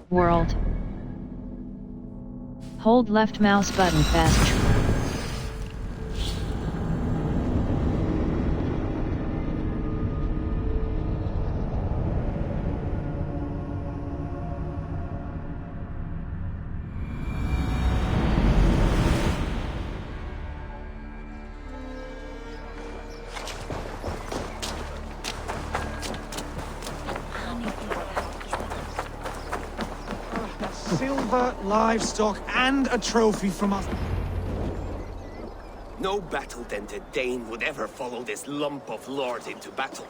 World. Hold left mouse button fast. Silver, livestock, and a trophy from us. No battle-dented Dane would ever follow this lump of lord into battle.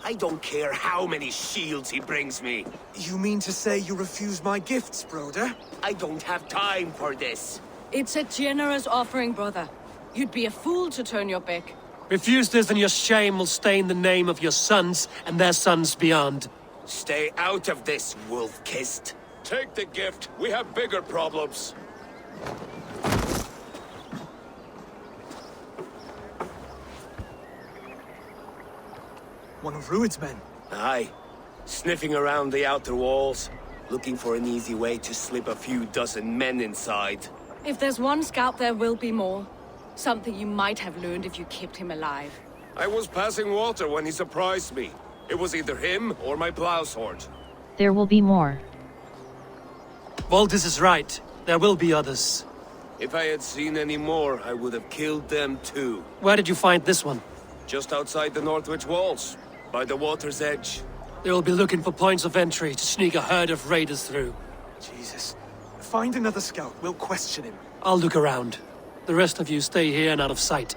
I don't care how many shields he brings me. You mean to say you refuse my gifts, Broder? I don't have time for this. It's a generous offering, brother. You'd be a fool to turn your back. Refuse this and your shame will stain the name of your sons and their sons beyond. Stay out of this, wolf-kissed. Take the gift. We have bigger problems. One of Rued's men. Aye. Sniffing around the outer walls, looking for an easy way to slip a few dozen men inside. If there's one scout, there will be more. Something you might have learned if you kept him alive. I was passing water when he surprised me. It was either him or my plow sword. There will be more. Valdis is right. There will be others. If I had seen any more, I would have killed them too. Where did you find this one? Just outside the Northwich walls, by the water's edge. They will be looking for points of entry to sneak a herd of raiders through. Jesus. Find another scout. We'll question him. I'll look around. The rest of you stay here and out of sight.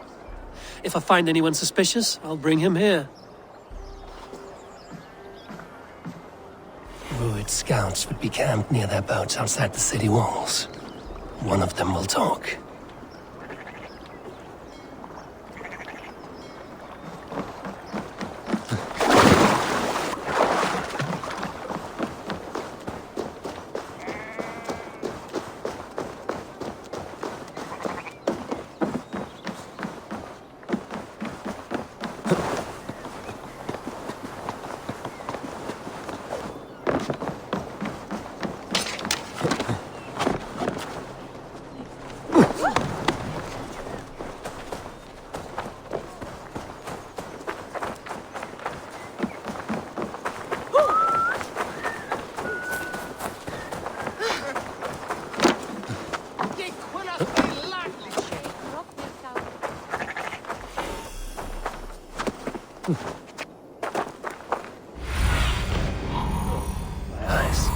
If I find anyone suspicious, I'll bring him here. Rued scouts would be camped near their boats outside the city walls. One of them will talk. Nice.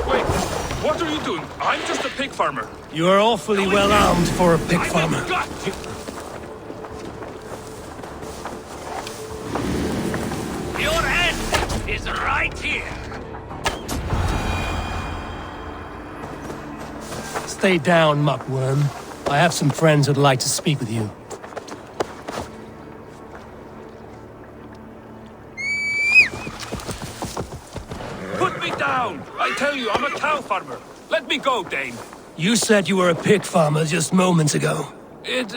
Wait. What are you doing? I'm just a pig farmer. You are awfully well armed for a pig farmer. Your end is right here. Stay down, muckworm. I have some friends who'd like to speak with you. Put me down! I tell you, I'm a cow farmer. Let me go, Dane. You said you were a pig farmer just moments ago. It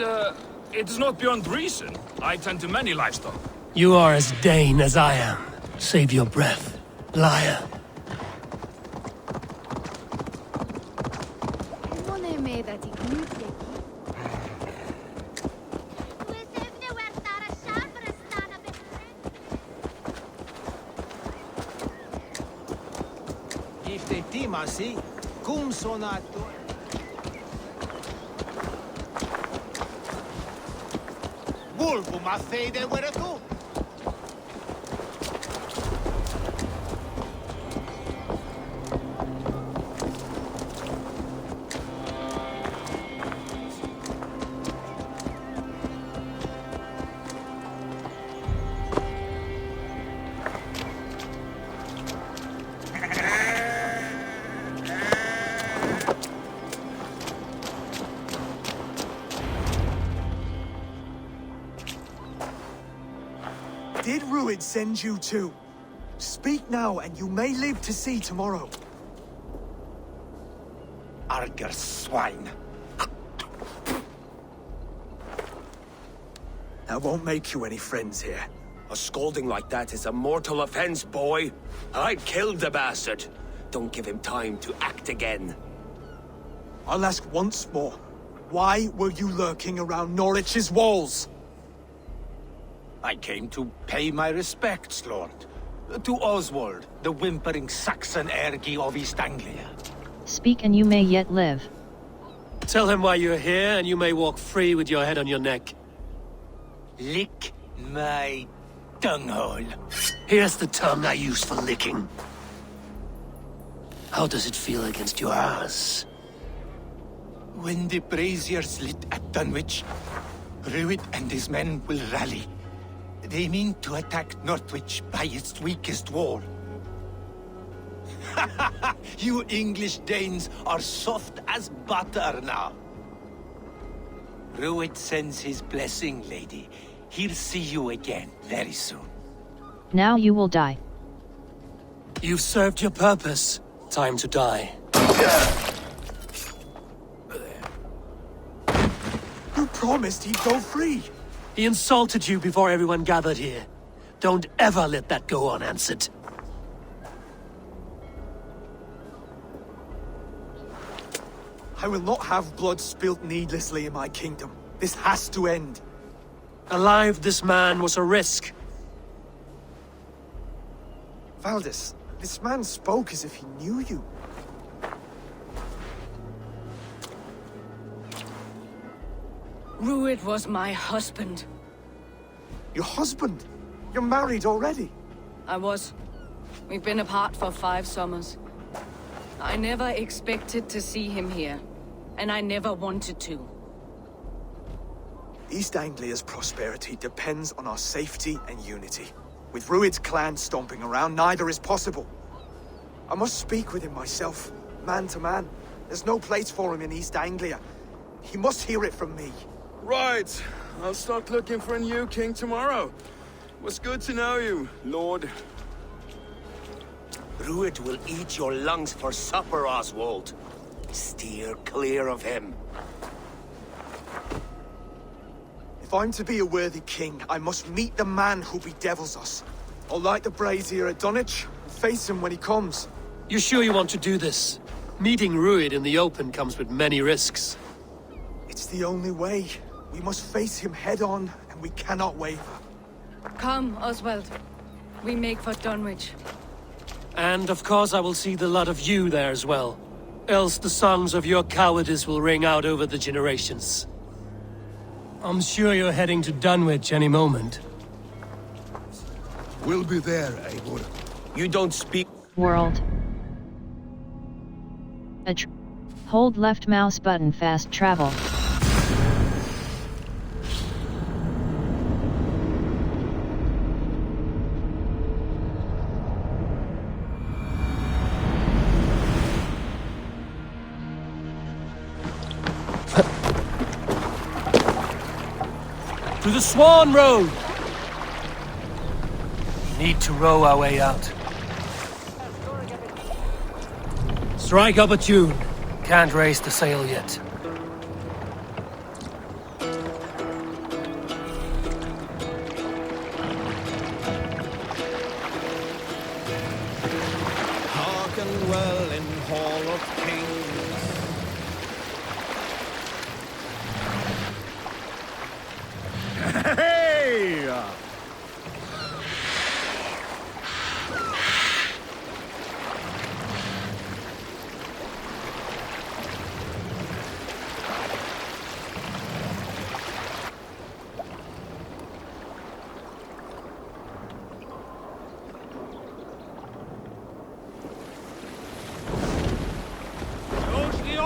is not beyond reason. I tend to many livestock. You are as Dane as I am. Save your breath, liar. Timasi, cum sonato. Bulbum a fede were tu. did Ruid send you to? Speak now, and you may live to see tomorrow. Arger swine. That won't make you any friends here. A scolding like that is a mortal offense, boy. I killed the bastard. Don't give him time to act again. I'll ask once more. Why were you lurking around Norwich's walls? I came to pay my respects, Lord. To Oswald, the whimpering Saxon ergi of East Anglia. Speak and you may yet live. Tell him why you're here, and you may walk free with your head on your neck. Lick my dunghole. Here's the tongue I use for licking. How does it feel against your ass? When the braziers lit at Dunwich, Ruid and his men will rally. They mean to attack Northwich by its weakest wall. You English Danes are soft as butter now. Ruid sends his blessing, lady. He'll see you again very soon. Now you will die. You've served your purpose. Time to die. You promised he'd go free. He insulted you before everyone gathered here. Don't ever let that go unanswered. I will not have blood spilt needlessly in my kingdom. This has to end. Alive, this man was a risk. Valdis, this man spoke as if he knew you. Ruid was my husband. Your husband? You're married already? I was. We've been apart for 5 summers. I never expected to see him here, and I never wanted to. East Anglia's prosperity depends on our safety and unity. With Ruid's clan stomping around, neither is possible. I must speak with him myself, man to man. There's no place for him in East Anglia. He must hear it from me. Right. I'll start looking for a new king tomorrow. It was good to know you, Lord. Ruid will eat your lungs for supper, Oswald. Steer clear of him. If I'm to be a worthy king, I must meet the man who bedevils us. I'll light the brazier at Dunwich and face him when he comes. You sure you want to do this? Meeting Ruid in the open comes with many risks. It's the only way. We must face him head on, and we cannot waver. Come, Oswald. We make for Dunwich. And of course I will see the lot of you there as well. Else the songs of your cowardice will ring out over the generations. I'm sure you're heading to Dunwich any moment. We'll be there, Eivor. You don't speak... World. Hold left mouse button fast travel. To the Swan Road! Need to row our way out. Strike up a tune. Can't raise the sail yet. Hearken well in Hall of Kings. Hey! Close the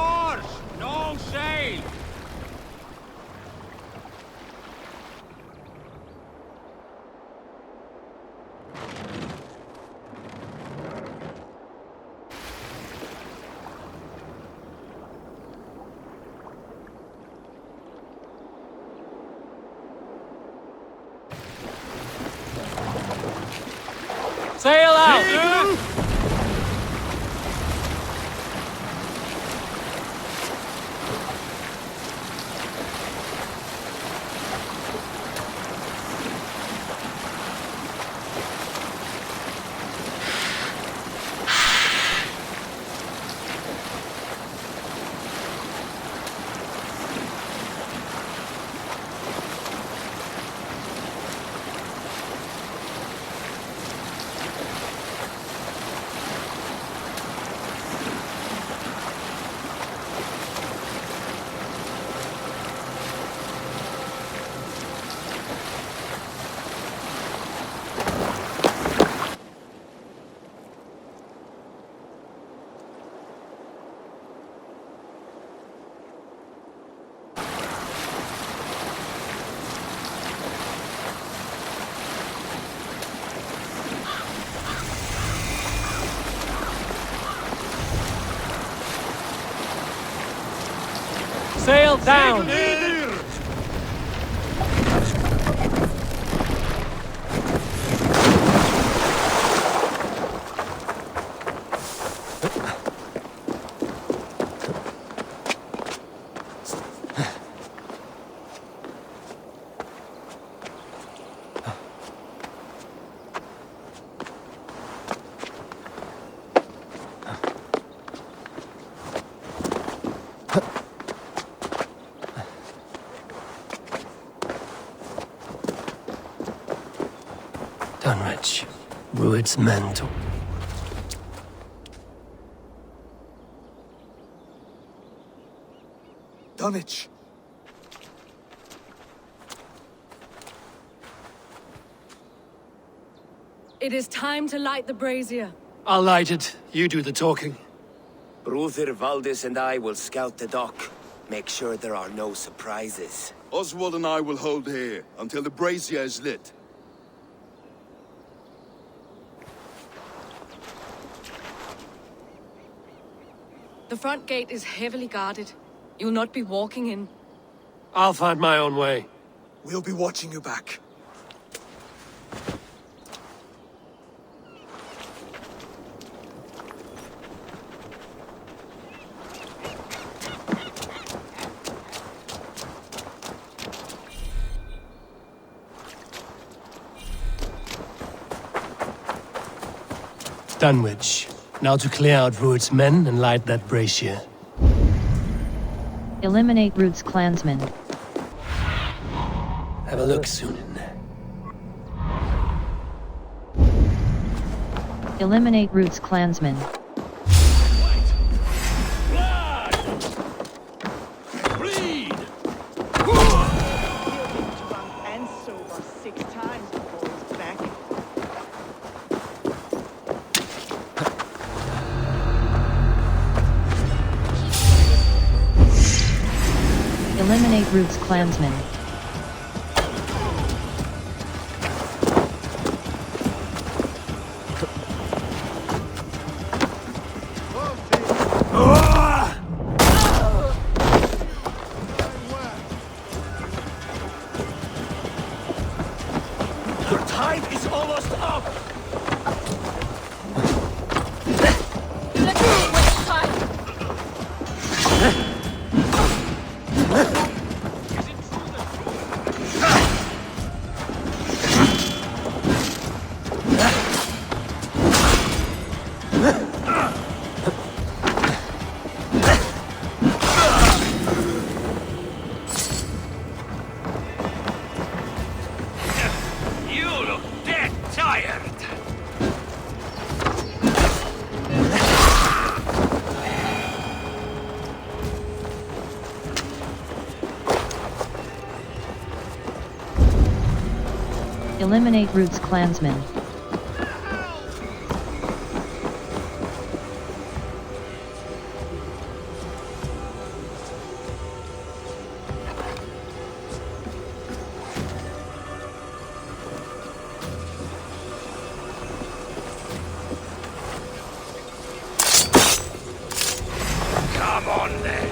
Sail out! Sail down! Dunwich. Rued's men to... Dunwich. It is time to light the brazier. I'll light it. You do the talking. Bruther, Valdis and I will scout the dock. Make sure there are no surprises. Oswald and I will hold here until the brazier is lit. The front gate is heavily guarded. You'll not be walking in. I'll find my own way. We'll be watching you back. Dunwich. Now to clear out Rued's men and light that brazier. Eliminate Root's clansmen. Have a look soon. Eliminate Root's clansmen. And sober 6 times before he's back. Eliminate Root's clansmen. Your time is almost up! You look dead tired! Eliminate Root's clansmen. Come on then!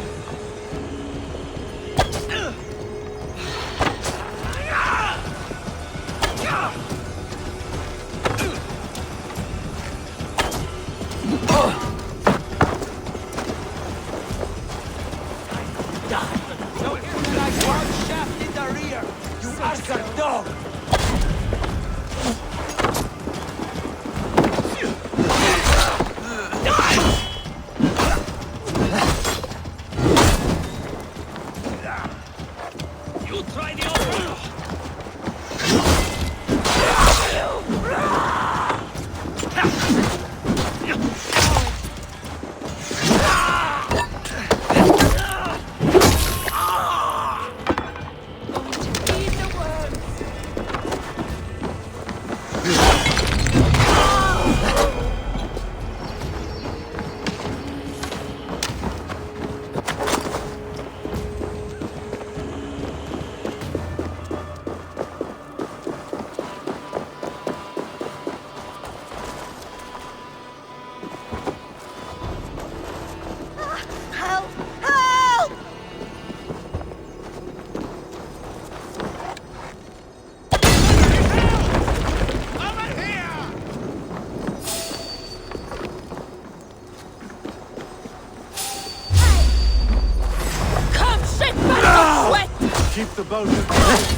keep the boat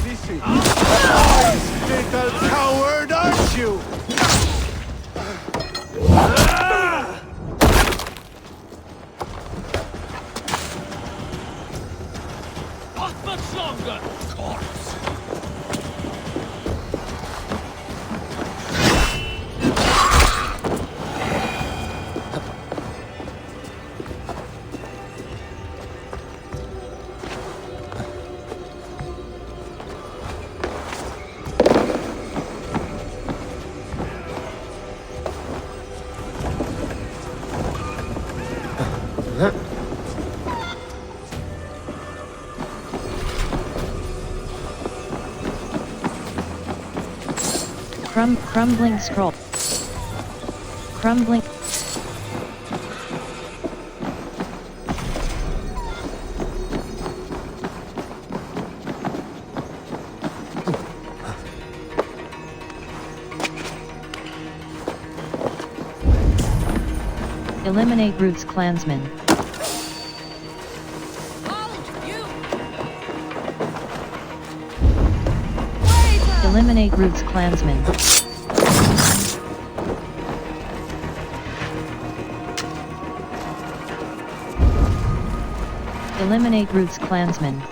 busy. Little coward, aren't you? Not much longer, corpse! Crumbling scroll. Crumbling. Eliminate Roots clansmen. Eliminate Roots clansmen. Eliminate Roots clansmen.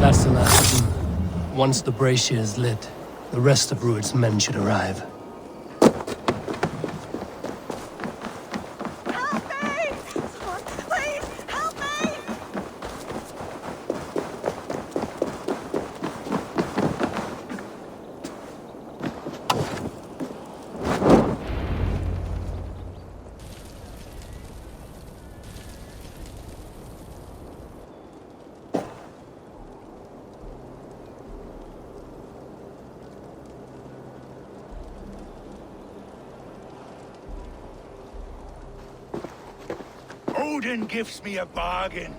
That's the last of them. Once the brazier is lit, the rest of Rued's men should arrive. Help me! Someone, please, help me! Odin gives me a bargain.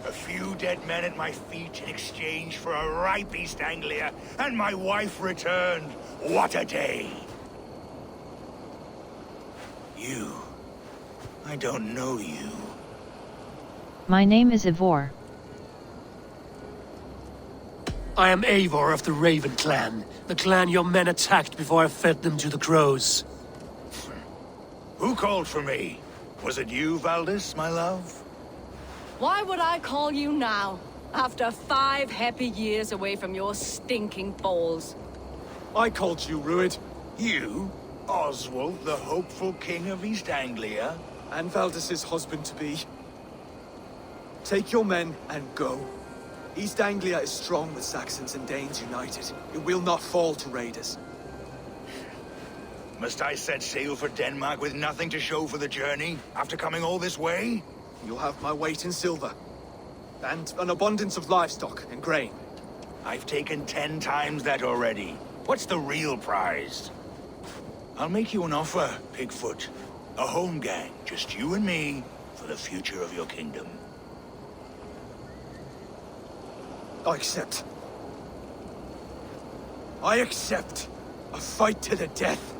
A few dead men at my feet in exchange for a ripe East Anglia, and my wife returned. What a day! You. I don't know you. My name is Ivor. I am Eivor of the Raven Clan, the clan your men attacked before I fed them to the crows. Who called for me? Was it you, Valdis, my love? Why would I call you now, after 5 happy years away from your stinking balls? I called you, Rued. You? Oswald, the hopeful king of East Anglia? And Valdis's husband-to-be. Take your men and go. East Anglia is strong with Saxons and Danes united. It will not fall to raiders. Must I set sail for Denmark with nothing to show for the journey, after coming all this way? You'll have my weight in silver. And an abundance of livestock and grain. I've taken 10 times that already. What's the real prize? I'll make you an offer, Pigfoot. A home gang, just you and me, for the future of your kingdom. I accept. I accept. A fight to the death.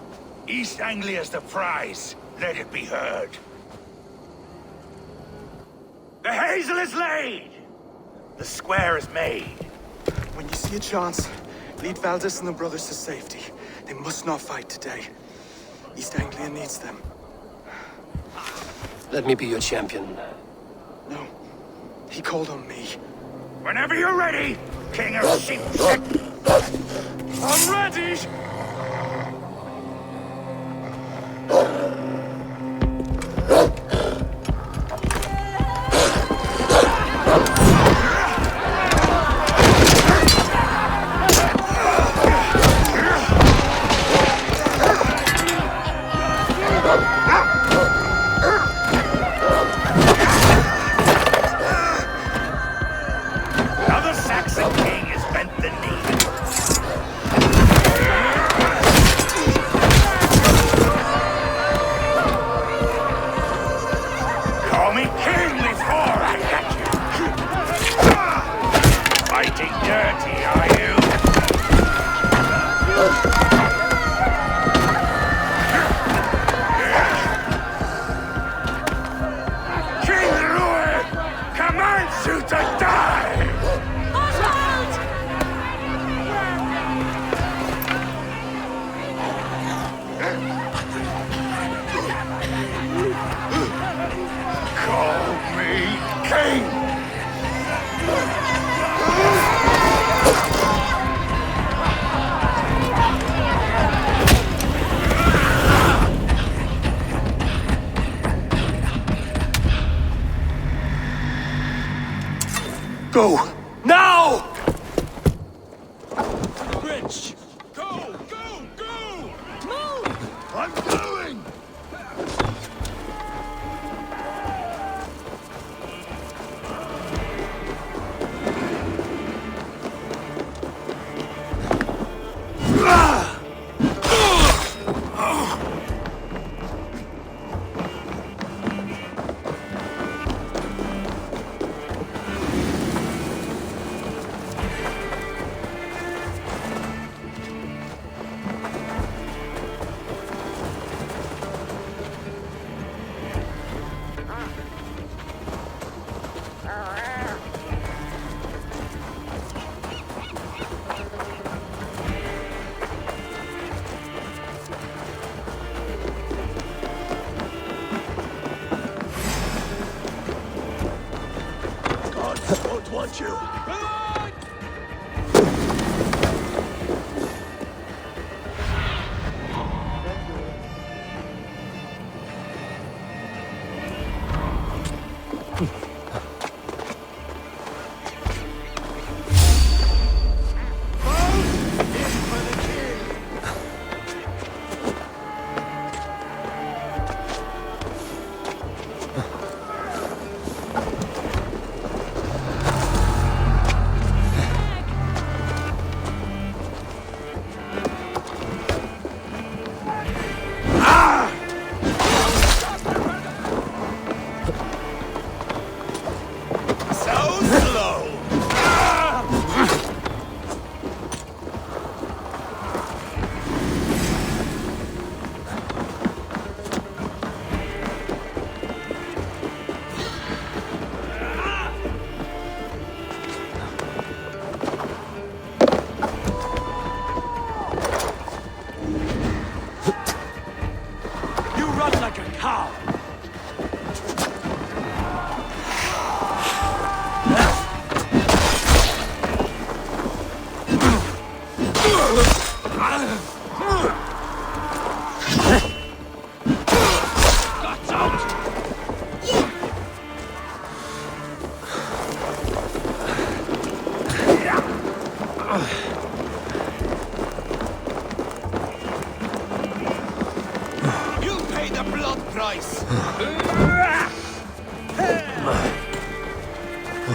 East Anglia's the prize. Let it be heard. The hazel is laid! The square is made. When you see a chance, lead Valdis and the brothers to safety. They must not fight today. East Anglia needs them. Let me be your champion. No. He called on me. Whenever you're ready, King of Sheep. I'm ready! Go! Now! To the bridge! Go! Go! Go! Move! I'm going! Won't want you.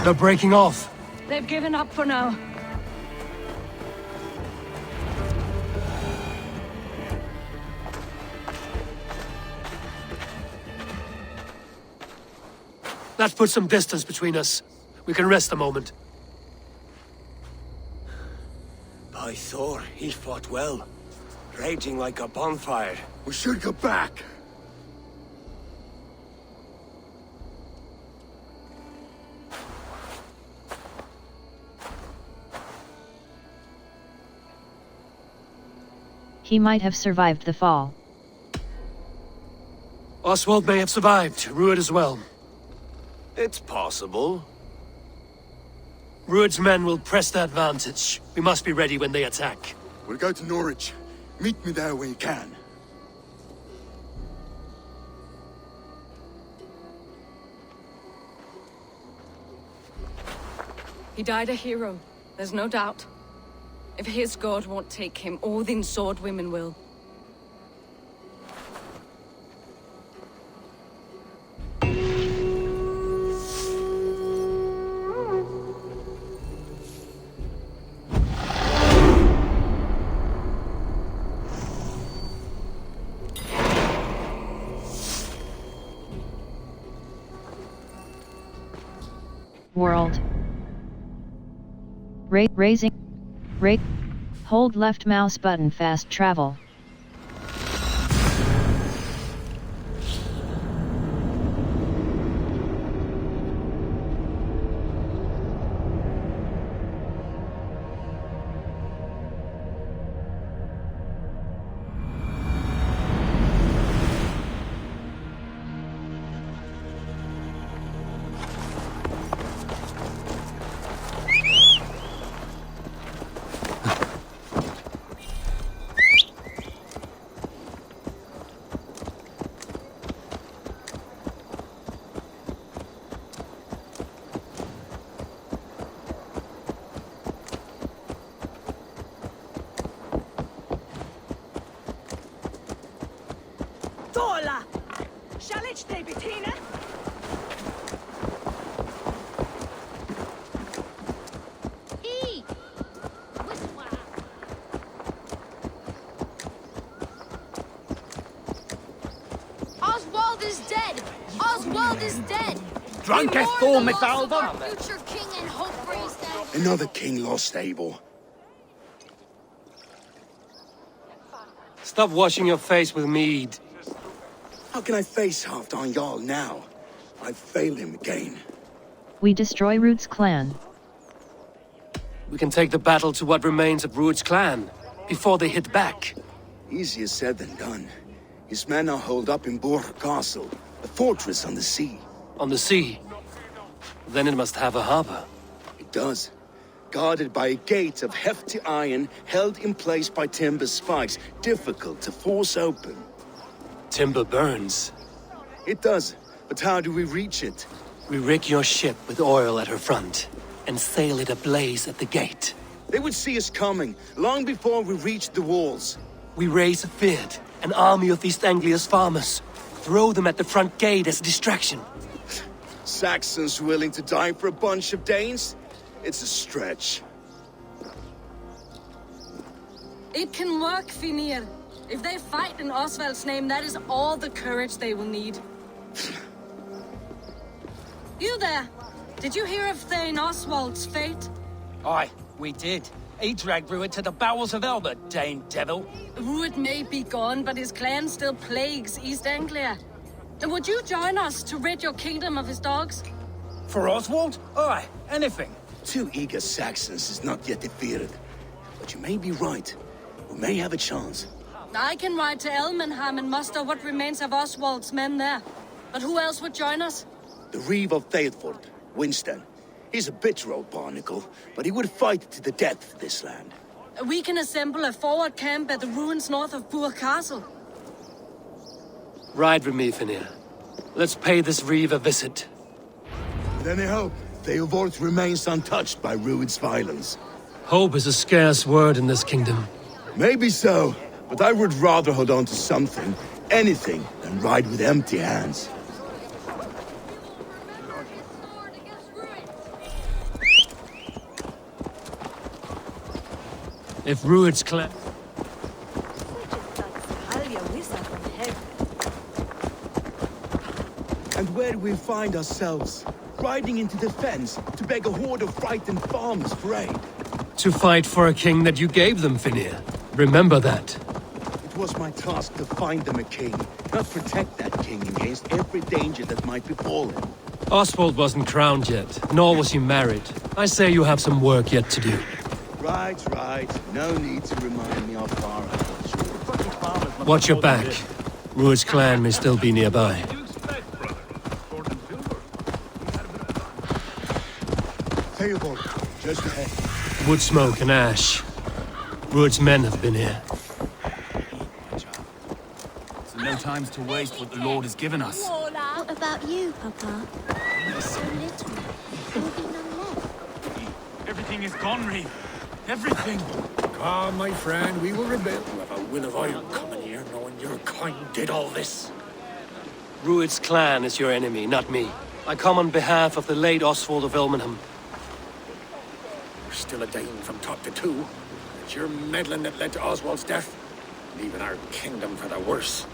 They're breaking off. They've given up for now. That puts some distance between us. We can rest a moment. By Thor, he fought well. Raging like a bonfire. We should go back. He might have survived the fall. Oswald may have survived, Rued as well. It's possible. Rued's men will press the advantage. We must be ready when they attack. We'll go to Norwich. Meet me there when you can. He died a hero, there's no doubt. If his god won't take him, Odin's sword women will. World. Raising. Rate. Hold left mouse button fast travel. Dola! Shalich de Bettina? Oswald is dead! Oswald is dead! Drunketh Thor Mithaldon! Future king and hope for his dead. Another king lost, Abel. Stop washing your face with mead. How can I face Halfdan Jarl now? I failed him again. We destroy Root's clan. We can take the battle to what remains of Rued's clan, before they hit back. Easier said than done. His men are holed up in Borg Castle, a fortress on the sea. On the sea? Then it must have a harbor. It does. Guarded by a gate of hefty iron, held in place by timber spikes, difficult to force open. Timber burns. It does, but how do we reach it? We rig your ship with oil at her front, and sail it ablaze at the gate. They would see us coming, long before we reached the walls. We raise a Fyrd, an army of East Anglia's farmers. Throw them at the front gate as a distraction. Saxons willing to die for a bunch of Danes? It's a stretch. It can work, Finir. If they fight in Oswald's name, that is all the courage they will need. You there! Did you hear of Thane Oswald's fate? Aye, we did. He dragged Rued to the bowels of Elba, Dane devil. Rued may be gone, but his clan still plagues East Anglia. And would you join us to rid your kingdom of his dogs? For Oswald? Aye, anything. 2 eager Saxons is not yet defeated. But you may be right. We may have a chance. I can ride to Elmenham and muster what remains of Oswald's men there. But who else would join us? The Reeve of Thetford, Winston. He's a bitter old barnacle, but he would fight to the death for this land. We can assemble a forward camp at the ruins north of Burr Castle. Ride with me, Finir. Let's pay this Reeve a visit. With any hope, Theodort remains untouched by Rued's violence. Hope is a scarce word in this kingdom. Maybe so, but I would rather hold on to something, anything, than ride with empty hands. If Rued's clan... And where do we find ourselves? Riding into the fens to beg a horde of frightened farmers for aid. To fight for a king that you gave them, Finir. Remember that. It was my task to find them a king, not protect that king against every danger that might befall him. Oswald wasn't crowned yet, nor was he married. I say you have some work yet to do. Right. No need to remind me how far I was. Watch your back. Rued's clan may still be nearby. Theobald, just ahead. Wood smoke and ash. Rued's men have been here. So no time's to waste what the Lord has given us. What about you, Papa? You're so little. There will be none left. Everything is gone, Reeve. Everything. Calm, my friend. We will rebuild. You have a will of iron coming here, knowing your kind did all this. Rued's clan is your enemy, not me. I come on behalf of the late Oswald of Elmenham. You're still a Dane from top to two. It's your meddling that led to Oswald's death, leaving our kingdom for the worse.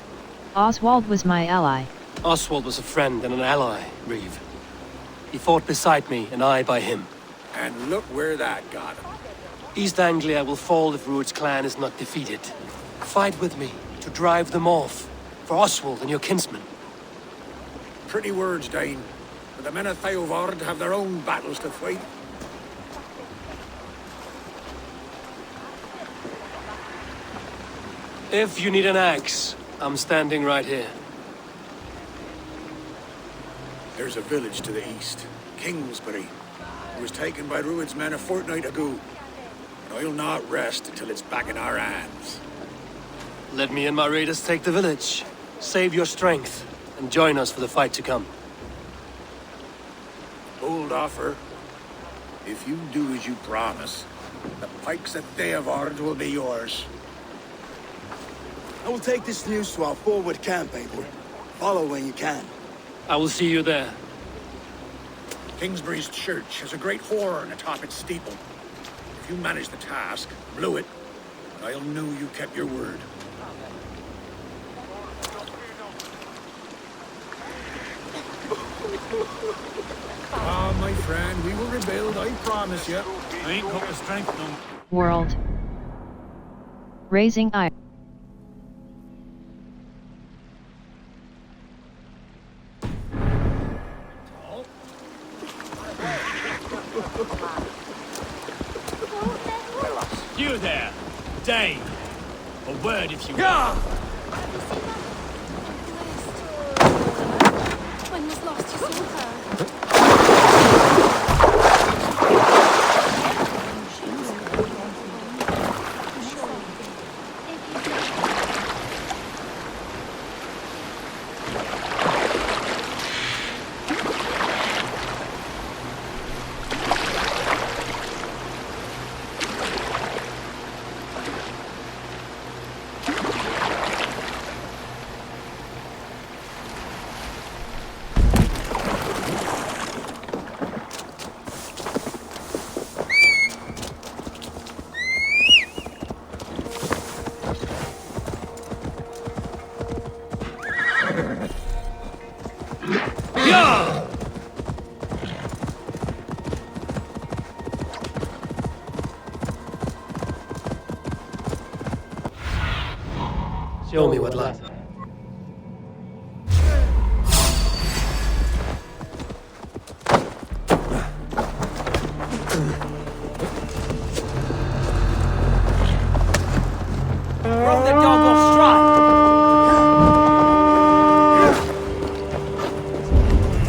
Oswald was my ally. Oswald was a friend and an ally, Reeve. He fought beside me, and I by him. And look where that got him. East Anglia will fall if Rued's clan is not defeated. Fight with me to drive them off, for Oswald and your kinsmen. Pretty words, Dane. But the men of Theodord have their own battles to fight. If you need an axe, I'm standing right here. There's a village to the east, Kingsbury. It was taken by Rued's men a fortnight ago. But I'll not rest until it's back in our hands. Let me and my raiders take the village. Save your strength, and join us for the fight to come. Bold offer. If you do as you promise, the pikes at Theodord will be yours. I will take this news to our forward camp, Abel. Follow when you can. I will see you there. Kingsbury's church has a great horn atop its steeple. If you manage the task, blew it, I'll know you kept your word. Ah, my friend, we will rebuild, I promise you. I ain't got the strength no more. World. Raising eye. You there, Dane. A word if you Have you seen that? When was lost, you saw her. Show me what lies. Throw the dog off stride!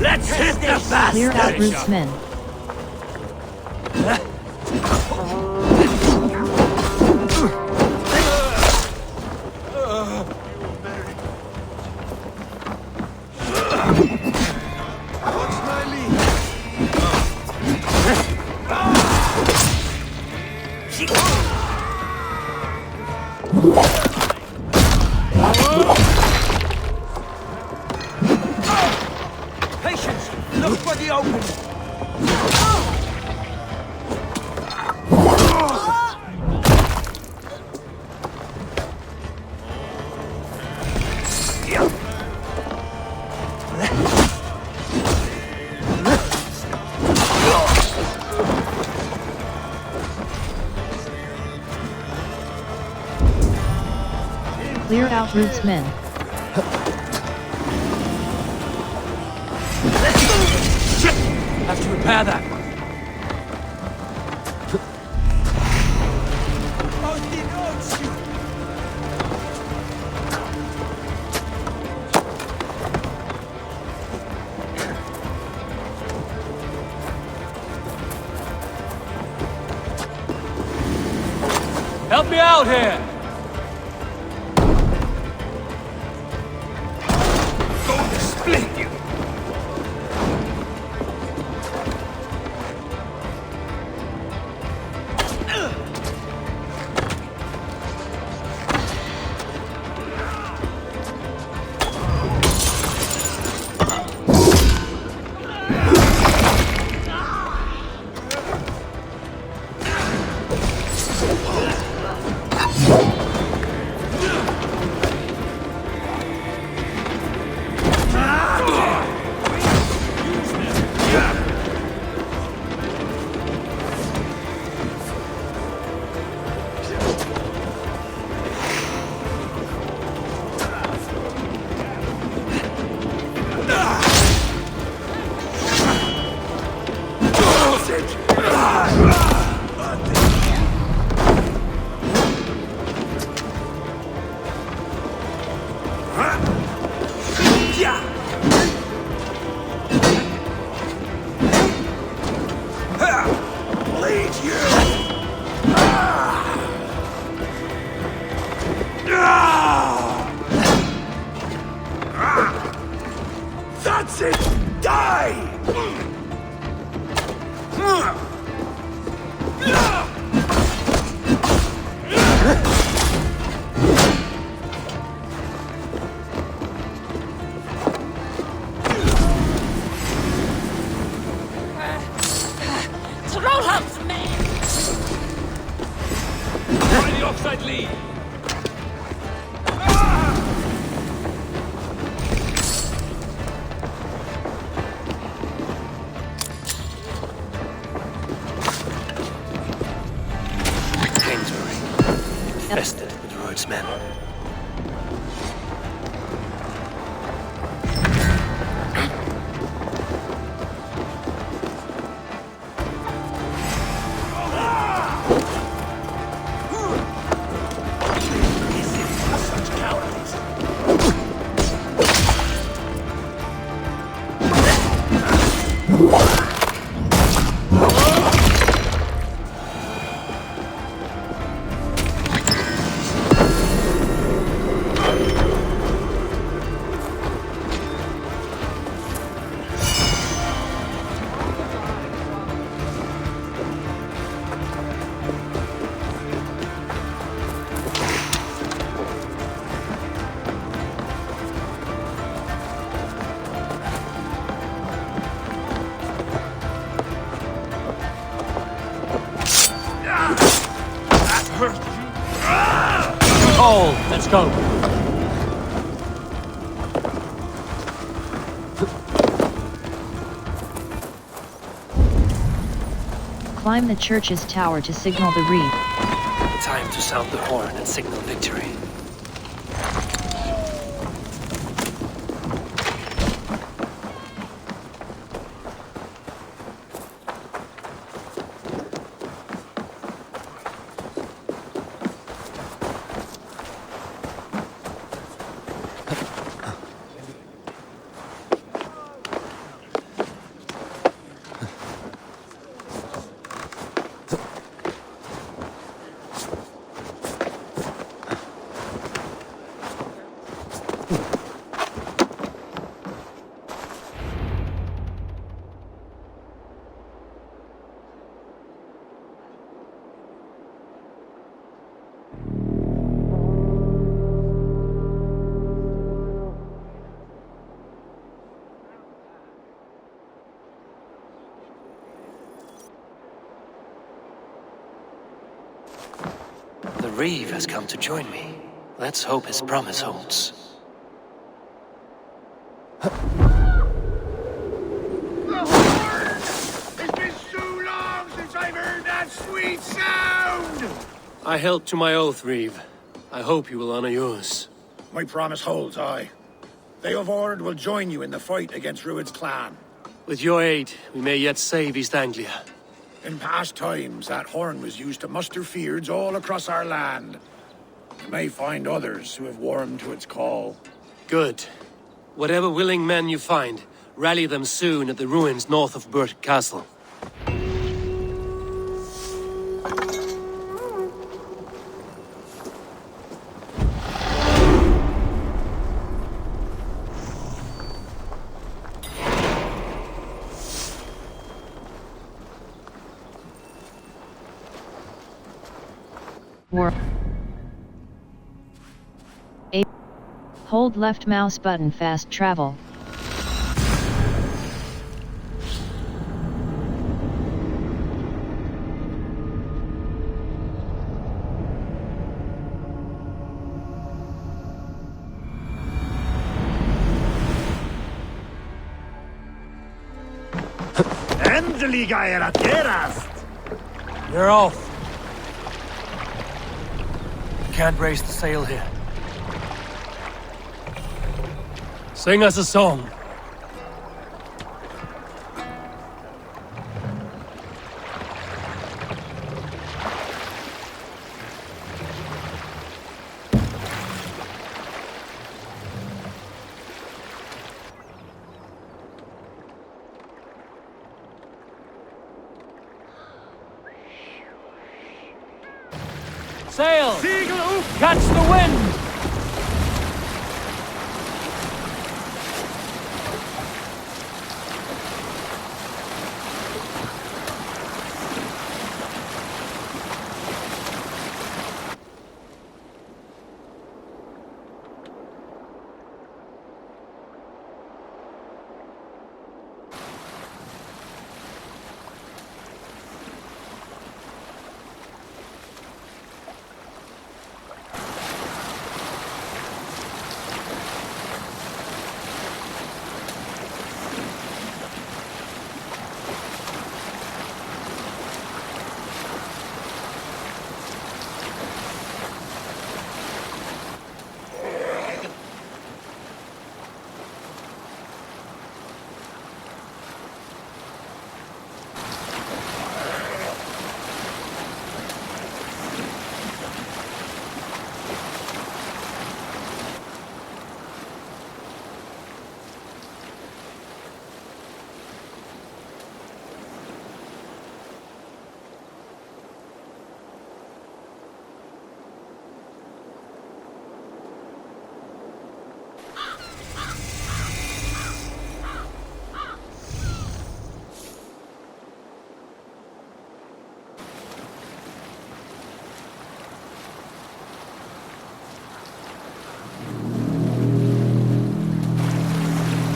Let's hit the bastard! Clear out Root's men. Patience! Look for the opening! Clear out Root's men. Have to repair that. Help me out here! Split you! offside lee! Infested with Rued's men. All, let's go. Climb the church's tower to signal the reef. Time to sound the horn and signal victory. The Reeve has come to join me. Let's hope his promise holds. It's been so long since I've heard that sweet sound! I held to my oath, Reeve. I hope you will honor yours. My promise holds, aye. They of Ord will join you in the fight against Rued's clan. With your aid, we may yet save East Anglia. In past times, that horn was used to muster fyrds all across our land. You may find others who have warmed to its call. Good. Whatever willing men you find, rally them soon at the ruins north of Burt Castle. Hold left mouse button fast travel. You're off. Can't raise the sail here. Sing us a song. Sail! Catch the wind!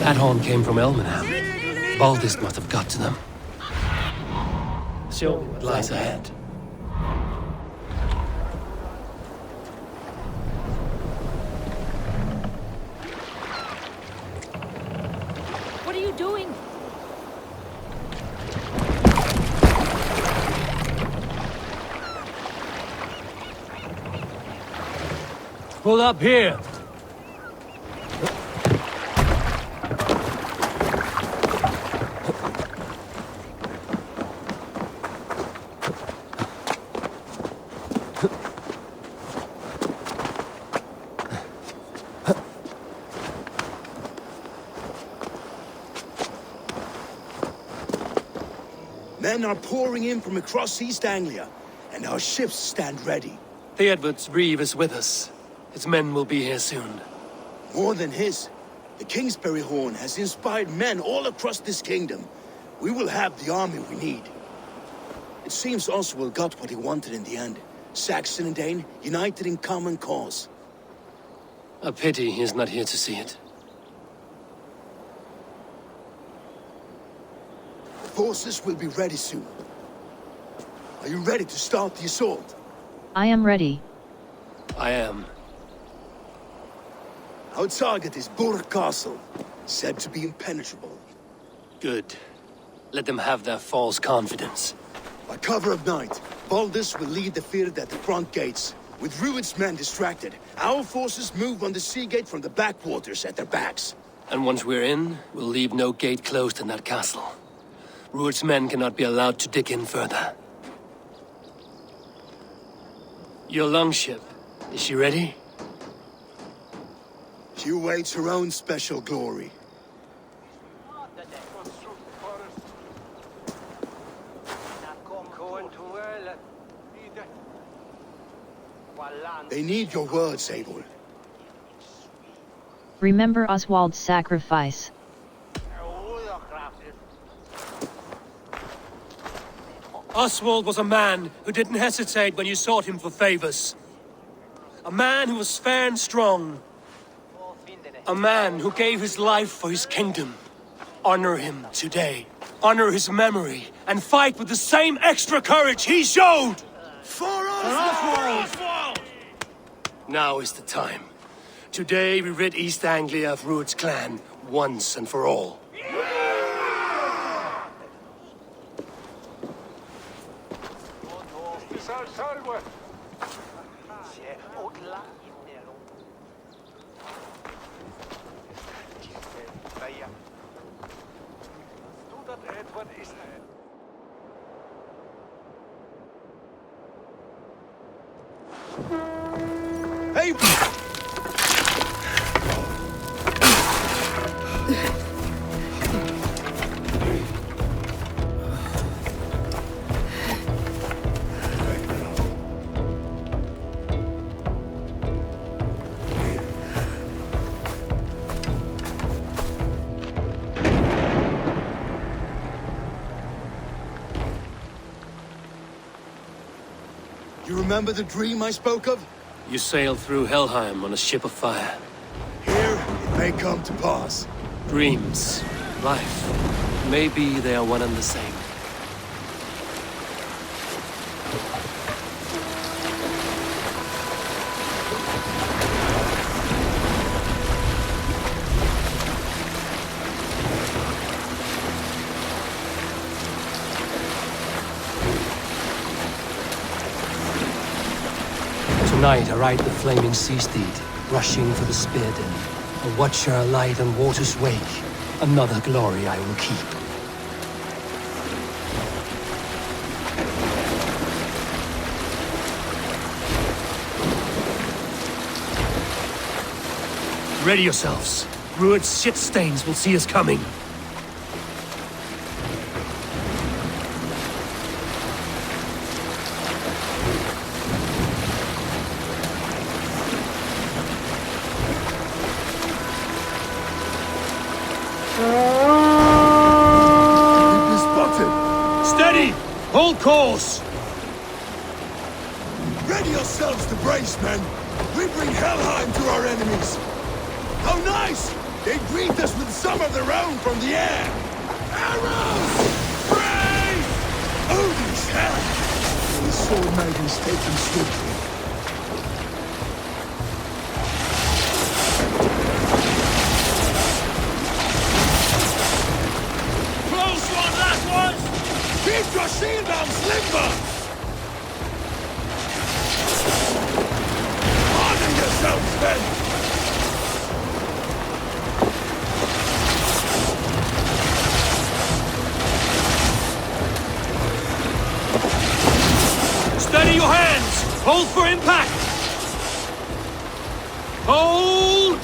That horn came from Elmenham. Baldist must have got to them. Show me what lies ahead. What are you doing? Pull up here! Men are pouring in from across East Anglia, and our ships stand ready. Theodward's Reeve is with us. His men will be here soon. More than his. The Kingsbury Horn has inspired men all across this kingdom. We will have the army we need. It seems Oswald got what he wanted in the end. Saxon and Dane united in common cause. A pity he is not here to see it. Forces will be ready soon. Are you ready to start the assault? I am ready. I am. Our target is Burg Castle, said to be impenetrable. Good. Let them have their false confidence. By cover of night, Baldus will lead the field at the front gates. With Rued's men distracted, our forces move on the sea gate from the backwaters at their backs. And once we're in, we'll leave no gate closed in that castle. Rued's men cannot be allowed to dig in further. Your longship, is she ready? She awaits her own special glory. They need your words, Abel. Remember Oswald's sacrifice. Oswald was a man who didn't hesitate when you sought him for favors. A man who was fair and strong. A man who gave his life for his kingdom. Honor him today. Honor his memory. And fight with the same extra courage he showed! For Oswald! Now is the time. Today we rid East Anglia of Rued's clan, once and for all. Hey! You remember the dream I spoke of? You sailed through Helheim on a ship of fire. Here, it may come to pass. Dreams, life, maybe they are one and the same. Tonight I ride the flaming sea steed, rushing for the spear den. A watcher alight on water's wake. Another glory I will keep. Ready yourselves. Rued's shit stains will see us coming. Steady! Hold course! Ready yourselves to brace, men! We bring Helheim to our enemies! How nice! They greet us with some of their own from the air! Arrows! Praise! Odin's hell! The sword maidens take them swiftly. Close one, last ones! Keep your shield arms limber! Honor yourselves, then! Steady your hands! Hold for impact! Hold!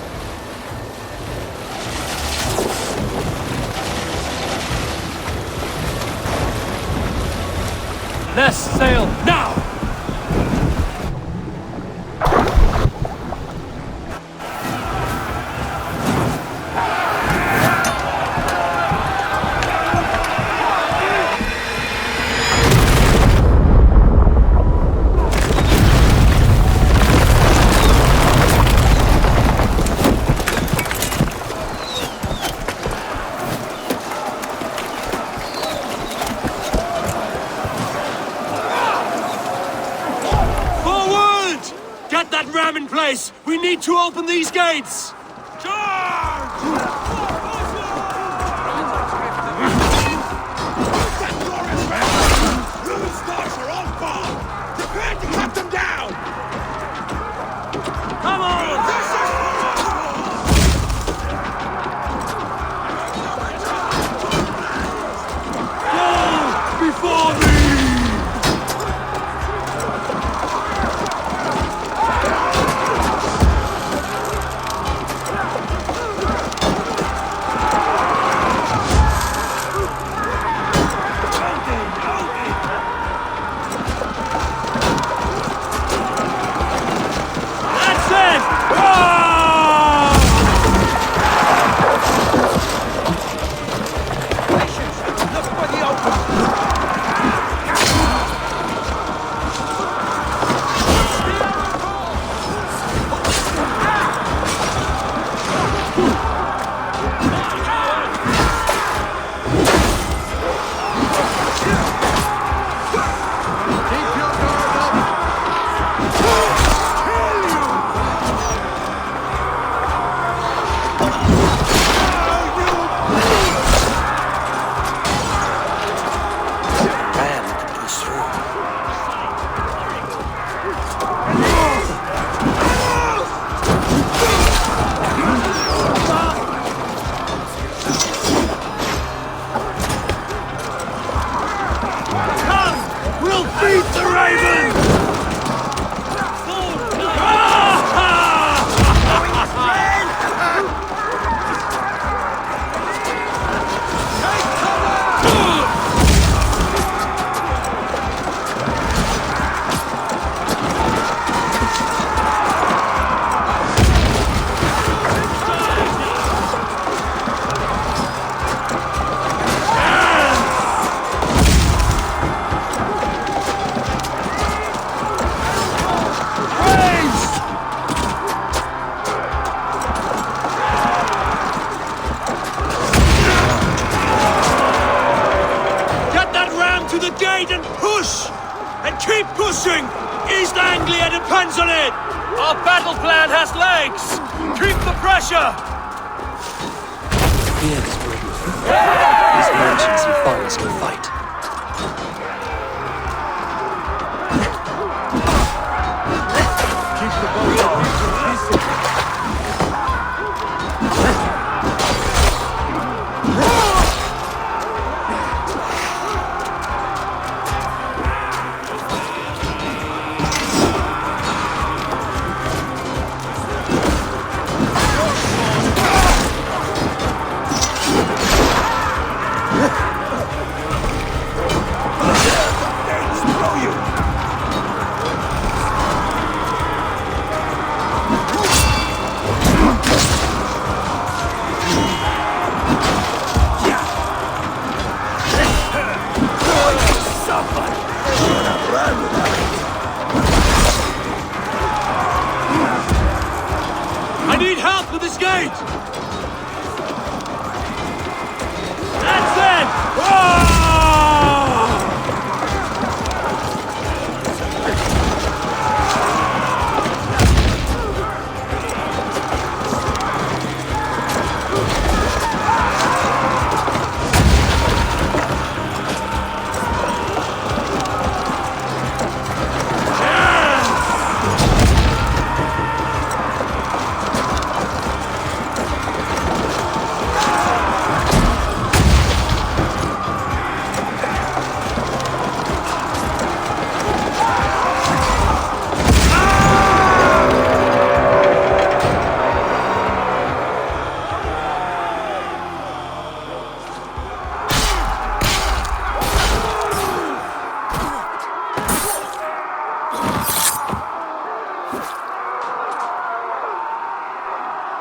Let's sail now! Get that ram in place! We need to open these gates! Charge! Ruin's stars are on fire! Prepare to cut them down! Come on! Go before me! Keep pushing! East Anglia depends on it! Our battle plan has legs! Keep the pressure! Fear this burden. These merchants and foreigners can fight. Keep the body of people peaceful. I need help with this gate!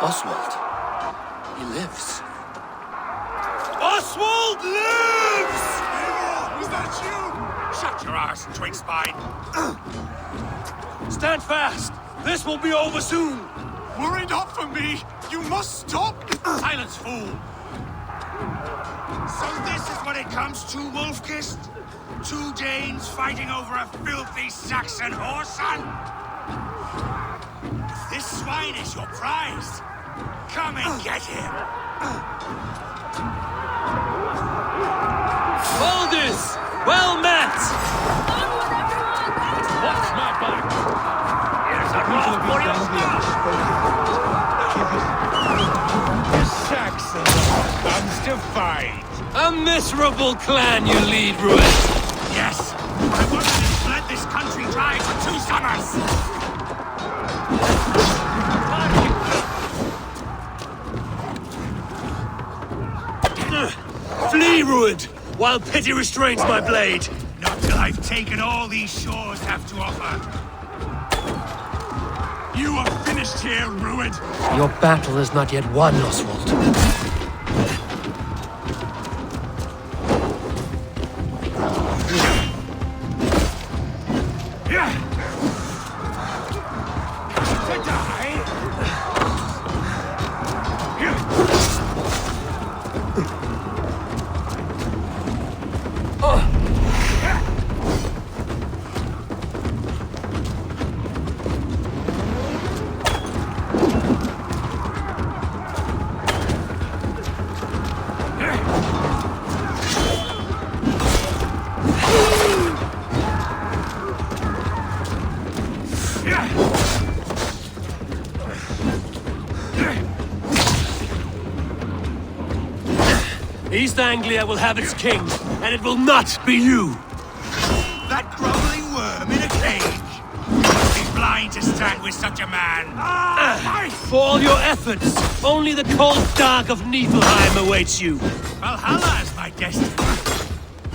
Oswald. He lives. Oswald lives! Was that you? Shut your arse, twig spine. Stand fast! This will be over soon! Worry not for me! You must stop! Silence, fool! So this is what it comes to, Wolfkist? Two Danes fighting over a filthy Saxon whoreson? If this swine is your prize, come and get him! Baldus! Well met! Watch my back! Here's a roll for your The Saxons comes to fight. A miserable clan you lead, Ruin! Yes! I wanted to let this country dry for 2 summers! Flee, Ruined, while pity restrains my blade! Not till I've taken all these shores have to offer. You are finished here, Ruined! Your battle is not yet won, Oswald. East Anglia will have its king, and it will not be you! That groveling worm in a cage! You must be blind to stand with such a man! For all your efforts, only the cold dark of Niflheim awaits you! Valhalla is my destiny!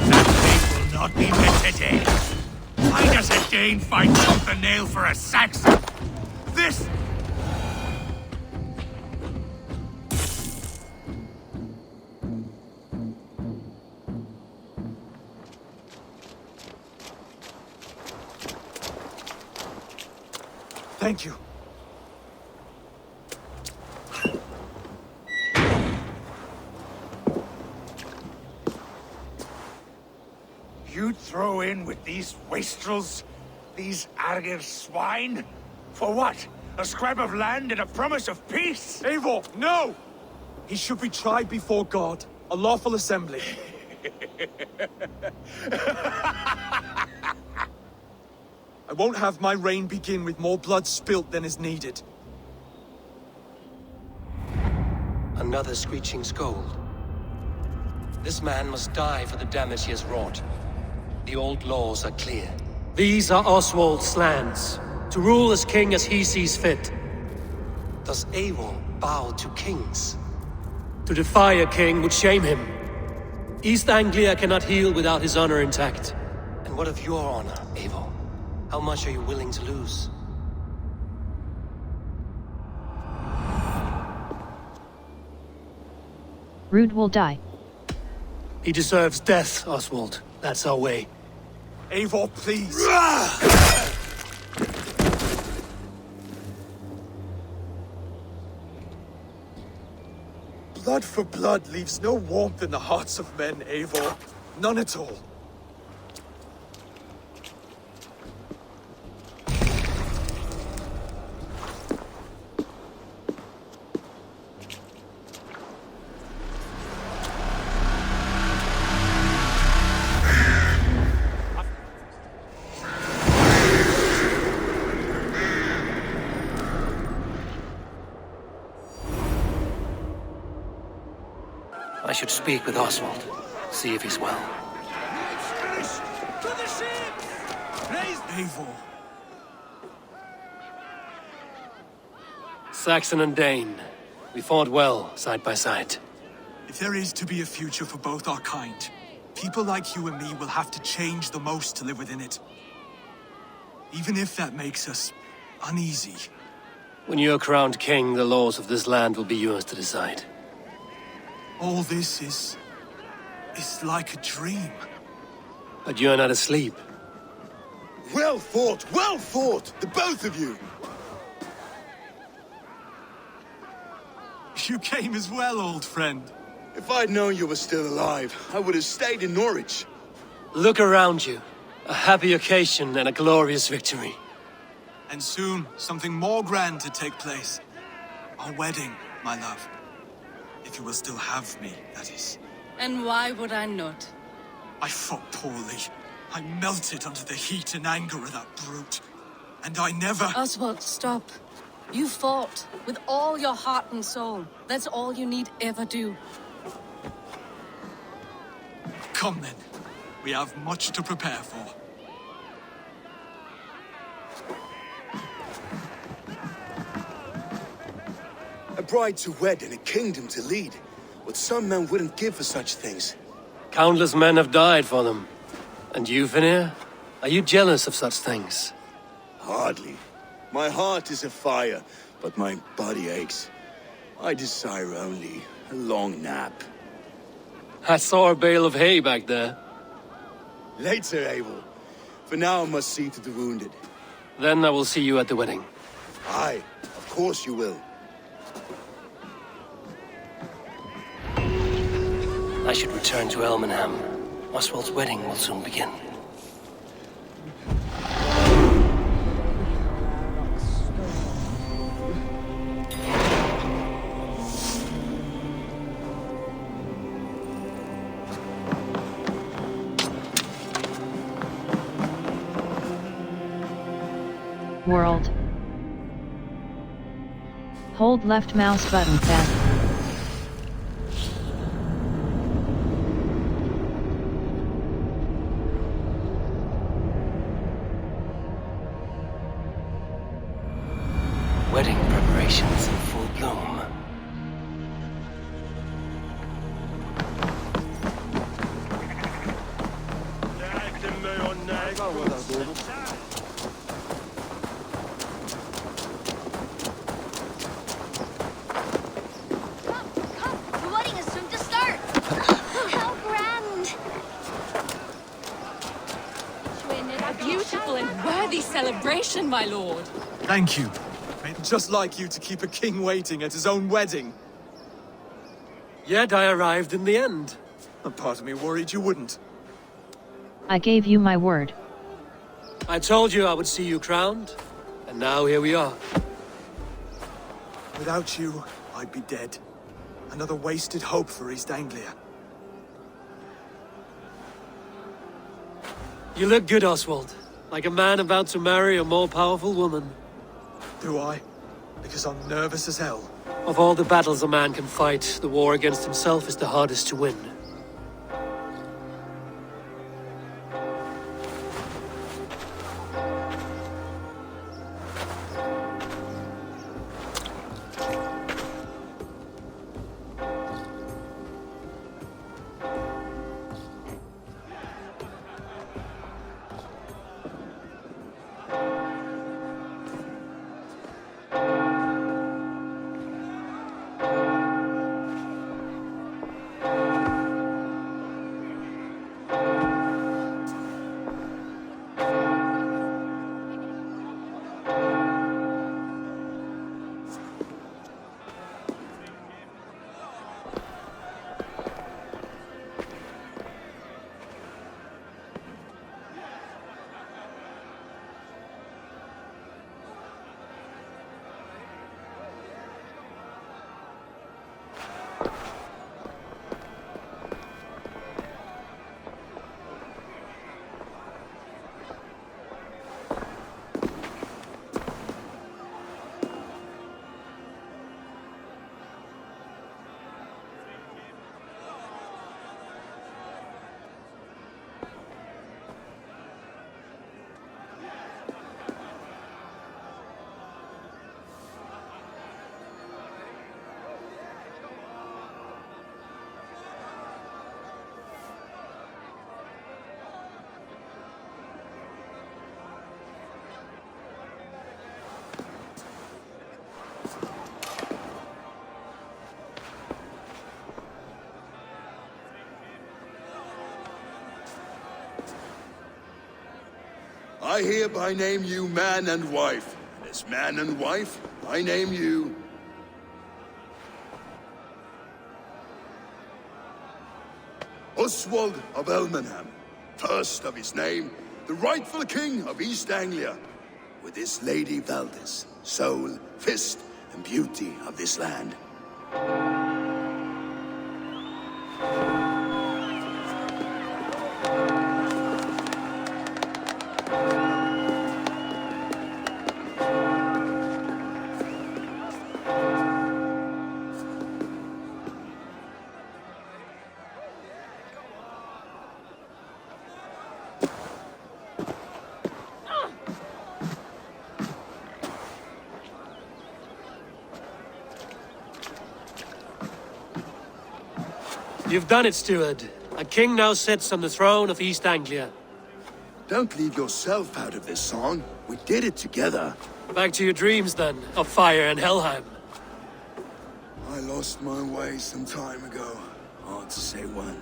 That fate will not be met today! Why does a Dane fight tooth and nail for a Saxon? This... Thank you. You throw in with these wastrels? These Argir swine? For what? A scrap of land and a promise of peace? Eivor, no! He should be tried before God, a lawful assembly. I won't have my reign begin with more blood spilt than is needed. Another screeching scold. This man must die for the damage he has wrought. The old laws are clear. These are Oswald's lands, to rule as king as he sees fit. Does Eivor bow to kings? To defy a king would shame him. East Anglia cannot heal without his honor intact. And what of your honor, Eivor? How much are you willing to lose? Rude will die. He deserves death, Oswald. That's our way. Eivor, please! Blood for blood leaves no warmth in the hearts of men, Eivor. None at all. I should speak with Oswald, see if he's well. To the ship! Raise Eivor. Saxon and Dane, we fought well, side by side. If there is to be a future for both our kind, people like you and me will have to change the most to live within it. Even if that makes us uneasy. When you're crowned king, the laws of this land will be yours to decide. All this is like a dream. But you're not asleep. Well fought, the both of you! You came as well, old friend. If I'd known you were still alive, I would have stayed in Norwich. Look around you. A happy occasion and a glorious victory. And soon, something more grand to take place. Our wedding, my love. If you will still have me, that is. And why would I not? I fought poorly. I melted under the heat and anger of that brute. And I never... Oswald, stop. You fought with all your heart and soul. That's all you need ever do. Come then. We have much to prepare for. A bride to wed and a kingdom to lead. What some men wouldn't give for such things. Countless men have died for them. And you, Vanir? Are you jealous of such things? Hardly. My heart is afire, but my body aches. I desire only a long nap. I saw a bale of hay back there. Later, Abel. For now, I must see to the wounded. Then I will see you at the wedding. Aye, of course you will. I should return to Elmenham. Oswald's wedding will soon begin. World. Hold left mouse button fast. Wedding preparations in full bloom. The wedding is soon to start! How grand! A beautiful and worthy celebration, my lord. Thank you. Just like you to keep a king waiting at his own wedding. Yet I arrived in the end. A part of me worried you wouldn't. I gave you my word. I told you I would see you crowned, and now here we are. Without you, I'd be dead. Another wasted hope for East Anglia. You look good, Oswald. Like a man about to marry a more powerful woman. Do I? Because I'm nervous as hell. Of all the battles a man can fight, the war against himself is the hardest to win. I hereby name you man and wife. And as man and wife, I name you... Oswald of Elmenham, first of his name, the rightful king of East Anglia, with his lady Valdis, soul, fist, and beauty of this land. You've done it, steward. A king now sits on the throne of East Anglia. Don't leave yourself out of this song. We did it together. Back to your dreams, then, of fire and Helheim. I lost my way some time ago. Hard to say when.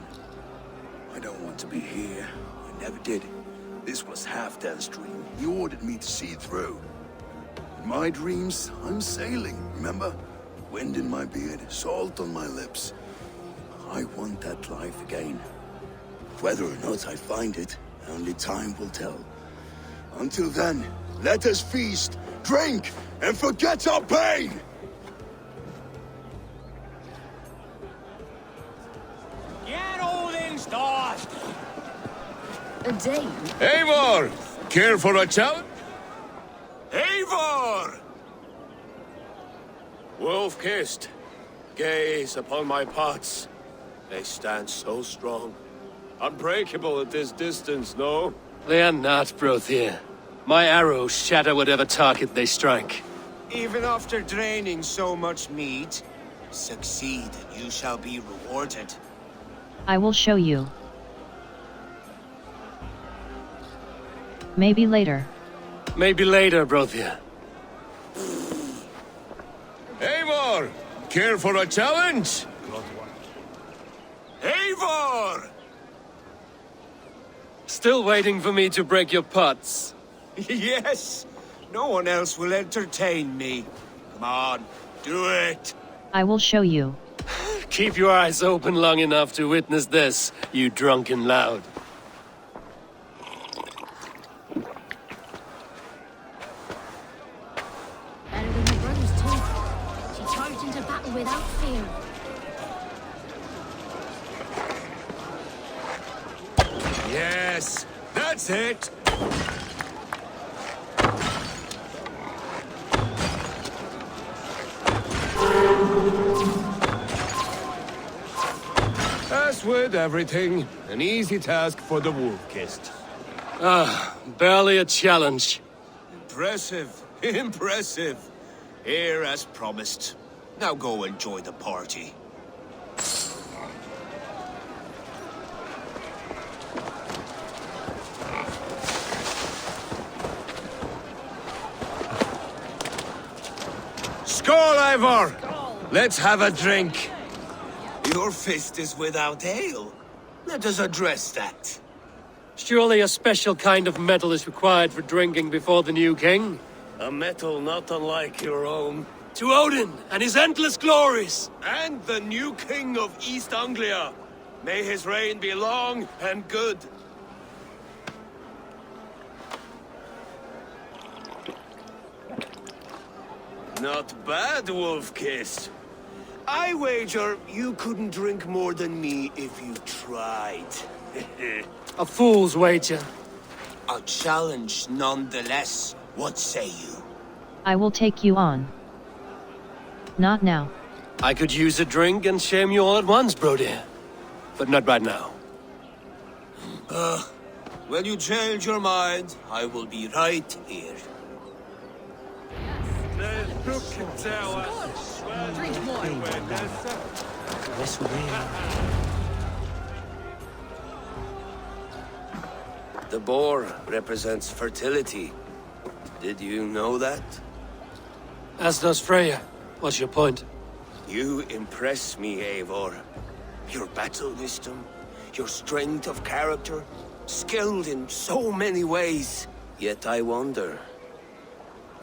I don't want to be here. I never did. This was Halfdan's dream. He ordered me to see through. In my dreams, I'm sailing, remember? Wind in my beard, salt on my lips. I want that life again. Whether or not I find it, only time will tell. Until then, let us feast, drink, and forget our pain! Get all in stars! A Dane? Eivor! Care for a challenge? Eivor! Wolf-kissed, gaze upon my pots. They stand so strong. Unbreakable at this distance, no? They are not, Brothier. My arrows shatter whatever target they strike. Even after draining so much meat, succeed and you shall be rewarded. I will show you. Maybe later. Maybe later, Brothier. Eivor! Care for a challenge? Eivor! Still waiting for me to break your pots. Yes! No one else will entertain me. Come on, do it! I will show you. Keep your eyes open long enough to witness this, you drunken loud. Better than your brother's too. She charged into battle without fear. Yes, that's it! As with everything, an easy task for the wolf-kissed. Barely a challenge. Impressive, impressive. Here as promised. Now go enjoy the party. Skål, Eivor! Let's have a drink. Your fist is without ale. Let us address that. Surely a special kind of metal is required for drinking before the new king? A metal not unlike your own. To Odin and his endless glories! And the new king of East Anglia. May his reign be long and good. Not bad, Wolf-kissed. I wager you couldn't drink more than me if you tried. A fool's wager. A challenge nonetheless. What say you? I will take you on. Not now. I could use a drink and shame you all at once, Brody. But not right now. When you change your mind, I will be right here. Drink more. The boar represents fertility. Did you know that? As does Freya. What's your point? You impress me, Eivor. Your battle wisdom, your strength of character, skilled in so many ways. Yet I wonder,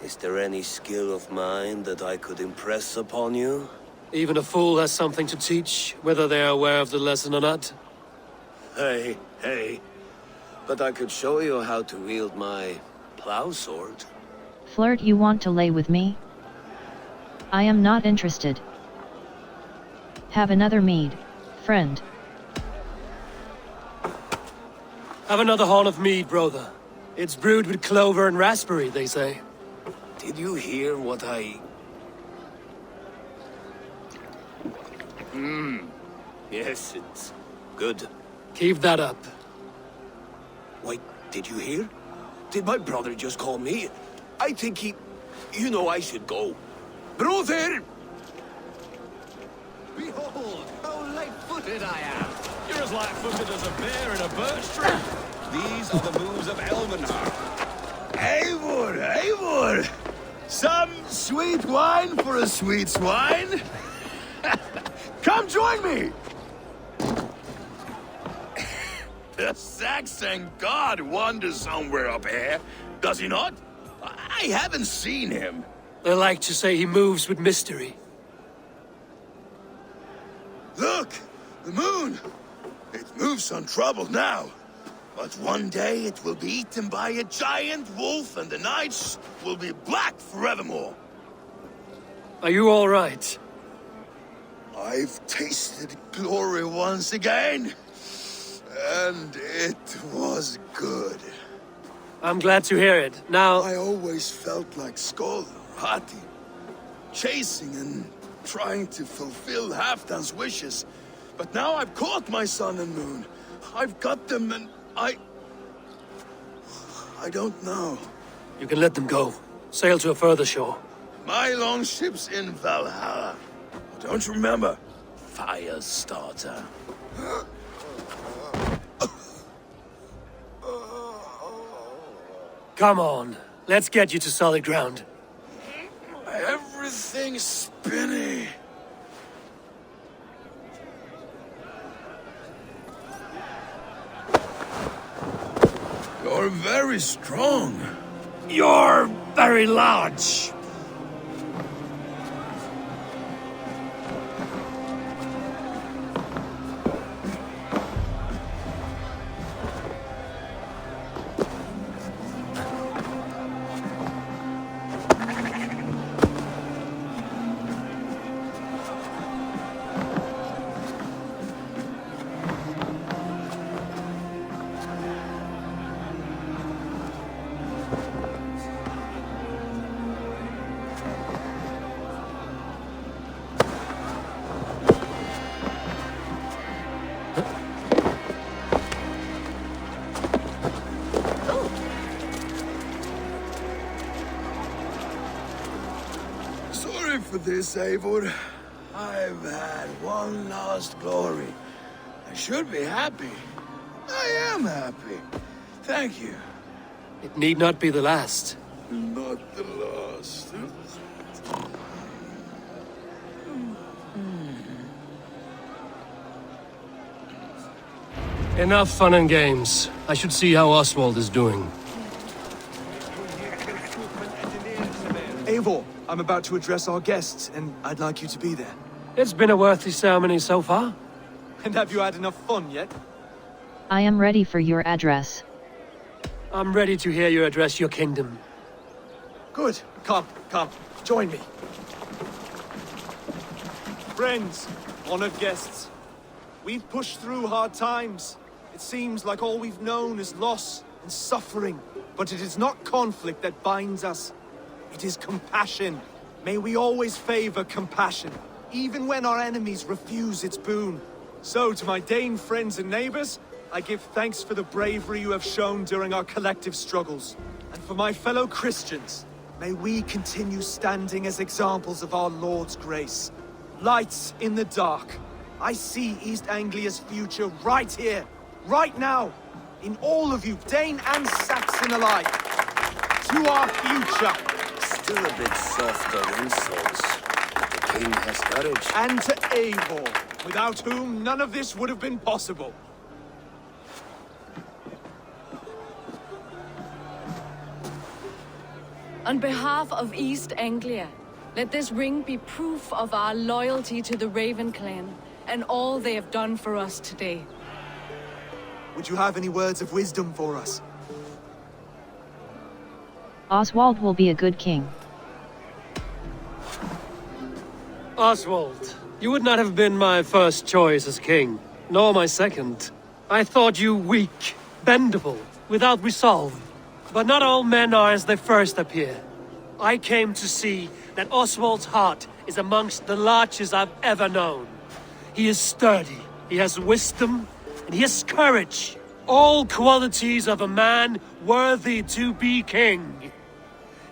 is there any skill of mine that I could impress upon you? Even a fool has something to teach, whether they are aware of the lesson or not. Hey. But I could show you how to wield my plow sword. Flirt, you want to lay with me? I am not interested. Have another mead, friend. Have another horn of mead, brother. It's brewed with clover and raspberry, they say. Did you hear what I... Yes, it's good. Keep that up. Wait, did you hear? Did my brother just call me? I think he... You know I should go. Brother! Behold, how light-footed I am. You're as light-footed as a bear in a birch tree. These are the moves of Elmenar. Eivor! Some sweet wine for a sweet swine? Come join me! The Saxon god wanders somewhere up here, does he not? I haven't seen him. They like to say he moves with mystery. Look! The moon! It moves untroubled now. But one day it will be eaten by a giant wolf and the nights will be black forevermore. Are you all right? I've tasted glory once again. And it was good. I'm glad to hear it. Now... I always felt like Skoll, Hati, chasing and trying to fulfill Halfdan's wishes. But now I've caught my sun and moon. I've got them and I don't know. You can let them go. Sail to a further shore. My longship's in Valhalla. Don't you remember? Firestarter. Come on. Let's get you to solid ground. Everything's spinny. You're very strong. You're very large. Sorry for this, Eivor. I've had one last glory. I should be happy. I am happy. Thank you. It need not be the last. Not the last. Enough fun and games. I should see how Oswald is doing. Eivor, I'm about to address our guests, and I'd like you to be there. It's been a worthy ceremony so far. And have you had enough fun yet? I am ready for your address. I'm ready to hear you address your kingdom. Good. Come, join me. Friends, honored guests, we've pushed through hard times. It seems like all we've known is loss and suffering, but it is not conflict that binds us. It is compassion. May we always favor compassion, even when our enemies refuse its boon. So, to my Dane friends and neighbors, I give thanks for the bravery you have shown during our collective struggles. And for my fellow Christians, may we continue standing as examples of our Lord's grace. Lights in the dark. I see East Anglia's future right here, right now, in all of you, Dane and Saxon alike. To our future. Still a bit soft on insults. The king has courage. And to Eivor, without whom none of this would have been possible. On behalf of East Anglia, let this ring be proof of our loyalty to the Raven clan and all they have done for us today. Would you have any words of wisdom for us? Oswald will be a good king. Oswald, you would not have been my first choice as king, nor my second. I thought you weak, bendable, without resolve. But not all men are as they first appear. I came to see that Oswald's heart is amongst the largest I've ever known. He is sturdy, he has wisdom, and he has courage. All qualities of a man worthy to be king.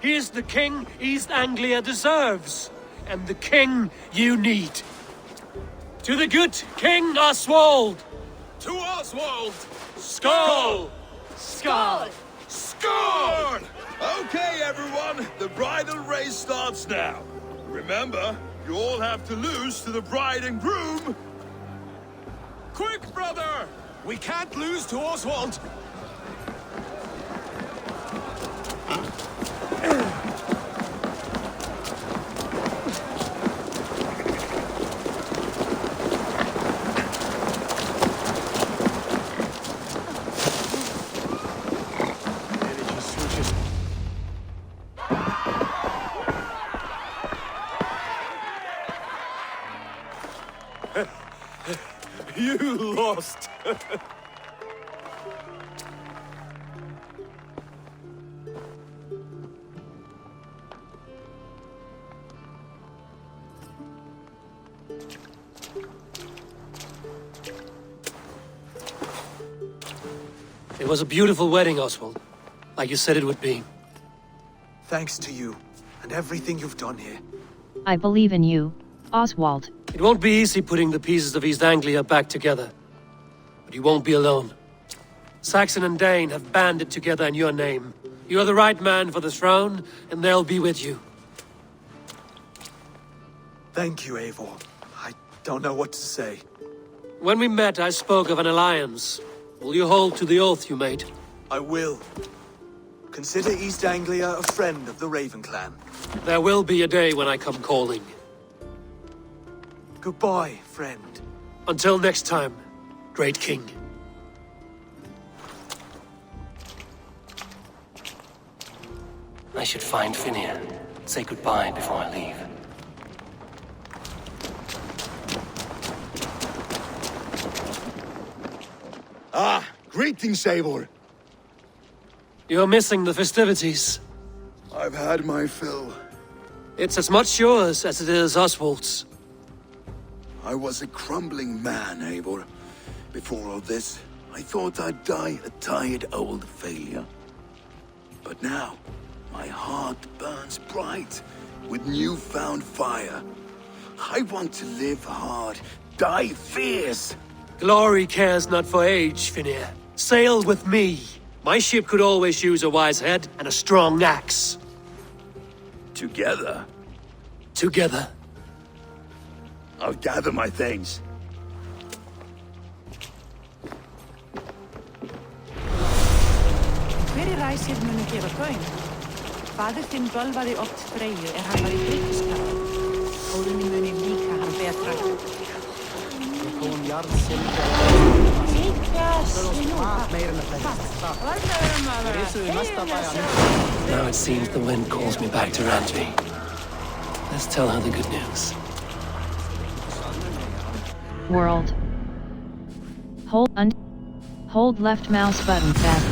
He is the king East Anglia deserves, and the king you need. To the good King Oswald! To Oswald! Skull! Skull! Skull! Okay, everyone, the bridal race starts now. Remember, you all have to lose to the bride and groom. Quick, brother! We can't lose to Oswald! You lost! It was a beautiful wedding, Oswald. Like you said it would be. Thanks to you, and everything you've done here. I believe in you, Oswald. It won't be easy putting the pieces of East Anglia back together. But you won't be alone. Saxon and Dane have banded together in your name. You're the right man for the throne, and they'll be with you. Thank you, Eivor. I don't know what to say. When we met, I spoke of an alliance. Will you hold to the oath you made? I will. Consider East Anglia a friend of the Raven clan. There will be a day when I come calling. Goodbye, friend. Until next time, great king. I should find Finnir. Say goodbye before I leave. Ah, greetings, Eivor. You're missing the festivities. I've had my fill. It's as much yours as it is Oswald's. I was a crumbling man, Eivor. Before all this, I thought I'd die a tired old failure. But now, my heart burns bright with newfound fire. I want to live hard, die fierce. Glory cares not for age, Finnir. Sail with me. My ship could always use a wise head and a strong axe. Together? Together. I'll gather my things. Hverir ræsir munu gefa gaum? Faðir þinn bölvaði oft Freyju hann var í drykkjuskap. Óðinni muni líka hann betra. Kom jarðsilja. Now it seems the wind calls me back to Randvi. Let's tell her the good news. World. Hold left mouse button fast.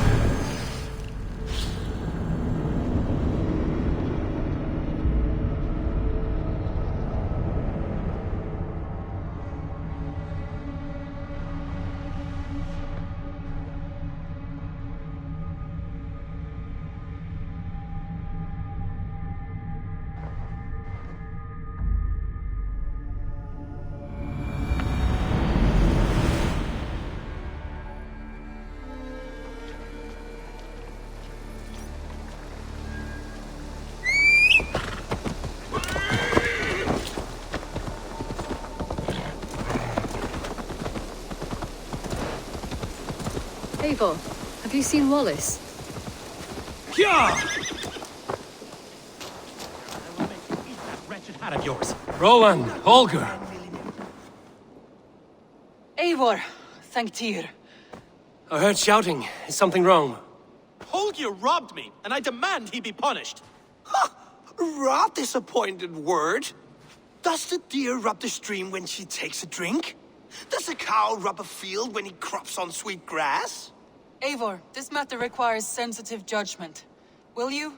Eivor, have you seen Wallace? Yeah! cat of yours. Rowan, Holger. Eivor, thank Tyr. I heard shouting. Is something wrong? Holger robbed me, and I demand he be punished. Rot disappointed word. Does the deer rub the stream when she takes a drink? Does a cow rub a field when he crops on sweet grass? Eivor, this matter requires sensitive judgment. Will you?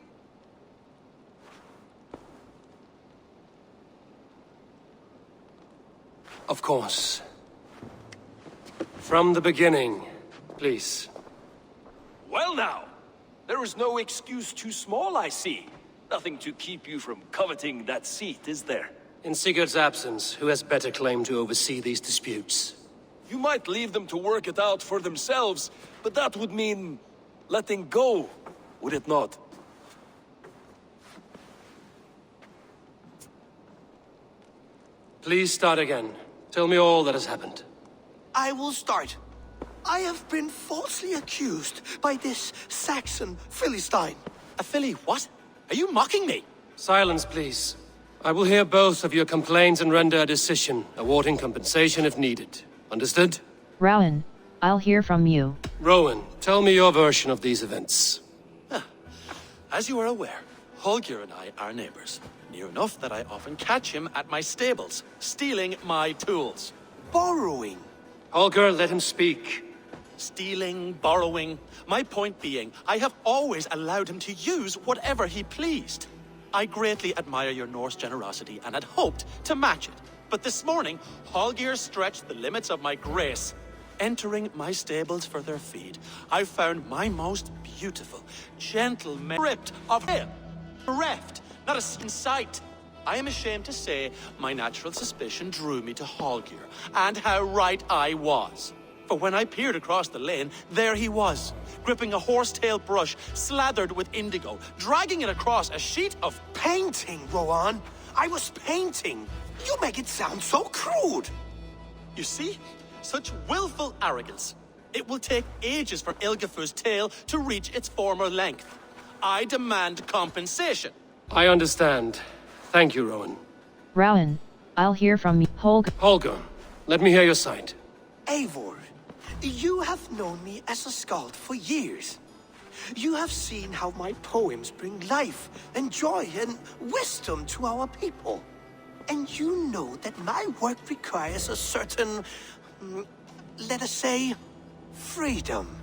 Of course. From the beginning, please. Well now, there is no excuse too small, I see. Nothing to keep you from coveting that seat, is there? In Sigurd's absence, who has better claim to oversee these disputes? You might leave them to work it out for themselves, but that would mean letting go, would it not? Please start again. Tell me all that has happened. I will start. I have been falsely accused by this Saxon Philistine. A Philly what? Are you mocking me? Silence, please. I will hear both of your complaints and render a decision, awarding compensation if needed. Understood? Rowan, I'll hear from you. Rowan, tell me your version of these events. As you are aware, Holger and I are neighbors. Near enough that I often catch him at my stables, stealing my tools. Borrowing. Holger, let him speak. Stealing, borrowing. My point being, I have always allowed him to use whatever he pleased. I greatly admire your Norse generosity and had hoped to match it. But this morning, Holger stretched the limits of my grace. Entering my stables for their feed, I found my most beautiful, gentle mare stripped of hair, bereft, not a sight. I am ashamed to say my natural suspicion drew me to Holger, and how right I was. For when I peered across the lane, there he was, gripping a horsetail brush slathered with indigo, dragging it across a sheet of painting, Rowan. I was painting. You make it sound so crude. You see? Such willful arrogance. It will take ages for Ilgafur's tail to reach its former length. I demand compensation. I understand. Thank you, Rowan. Rowan, I'll hear from you. Holger, let me hear your side. Eivor, you have known me as a skald for years. You have seen how my poems bring life and joy and wisdom to our people. And you know that my work requires a certain, let us say, freedom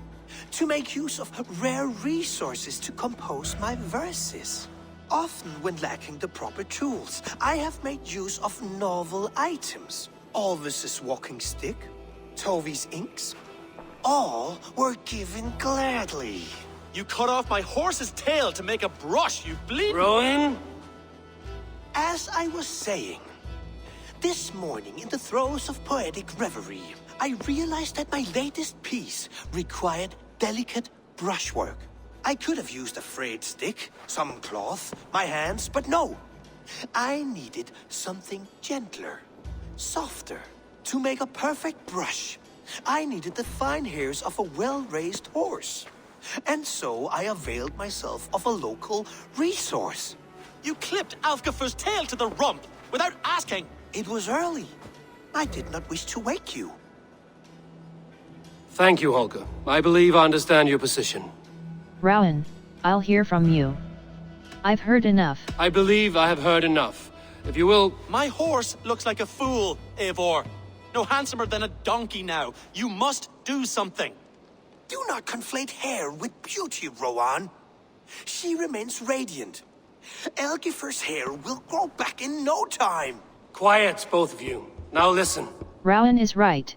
to make use of rare resources to compose my verses. Often when lacking the proper tools, I have made use of novel items. Alvis's walking stick, Tovi's inks, all were given gladly. You cut off my horse's tail to make a brush, you bleed. Rowan? As I was saying, this morning in the throes of poetic reverie, I realized that my latest piece required delicate brushwork. I could have used a frayed stick, some cloth, my hands, but no. I needed something gentler, softer. To make a perfect brush, I needed the fine hairs of a well-raised horse. And so I availed myself of a local resource. You clipped Alfgafur's tail to the rump without asking. It was early. I did not wish to wake you. Thank you, Holger. I believe I understand your position. Rowan, I'll hear from you. I've heard enough. I believe I have heard enough. If you will... My horse looks like a fool, Eivor. No handsomer than a donkey now. You must do something. Do not conflate hair with beauty, Rowan. She remains radiant. Elgifur's hair will grow back in no time. Quiet, both of you. Now listen. Rowan is right.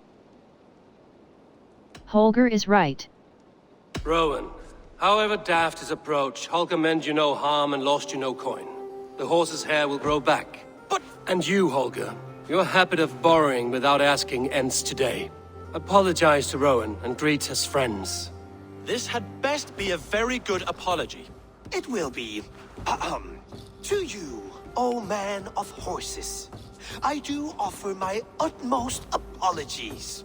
Holger is right. Rowan, however daft his approach, Holger meant you no harm and lost you no coin. The horse's hair will grow back. But... And you, Holger, your habit of borrowing without asking ends today. Apologize to Rowan and greet as friends. This had best be a very good apology. It will be. To you, O man of horses, I do offer my utmost apologies.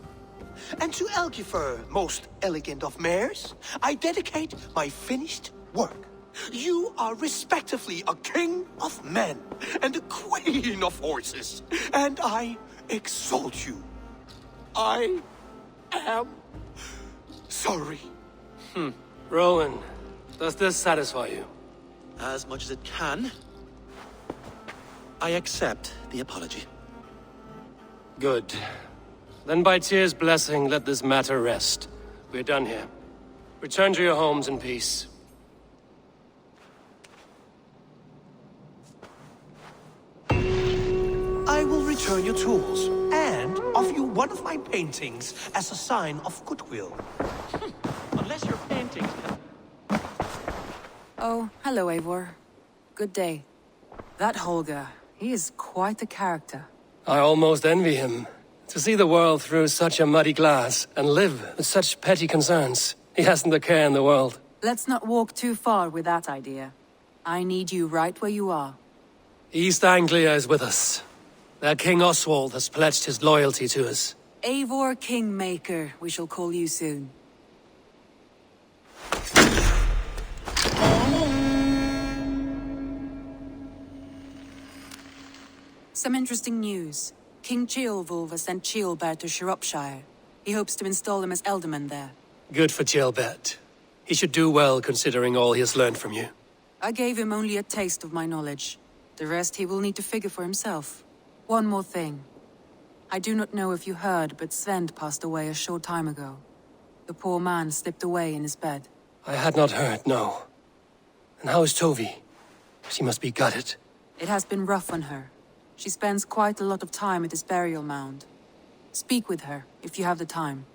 And to Elgifur, most elegant of mares, I dedicate my finished work. You are respectively a king of men and a queen of horses, and I exalt you. I am sorry. Rowan, does this satisfy you? As much as it can. I accept the apology. Good. Then by Tyr's blessing, let this matter rest. We're done here. Return to your homes in peace. I will return your tools and offer you one of my paintings as a sign of goodwill. Unless your paintings can... Oh, hello, Eivor. Good day. That Holger, he is quite the character. I almost envy him. To see the world through such a muddy glass and live with such petty concerns. He hasn't a care in the world. Let's not walk too far with that idea. I need you right where you are. East Anglia is with us. Their King Oswald has pledged his loyalty to us. Eivor Kingmaker, we shall call you soon. Some interesting news. King Ceolwulf has sent Ceolbert to Shropshire. He hopes to install him as Elderman there. Good for Ceolbert. He should do well considering all he has learned from you. I gave him only a taste of my knowledge. The rest he will need to figure for himself. One more thing. I do not know if you heard, but Svend passed away a short time ago. The poor man slipped away in his bed. I had not heard, no. And how is Tovi? She must be gutted. It has been rough on her. She spends quite a lot of time at his burial mound. Speak with her, if you have the time.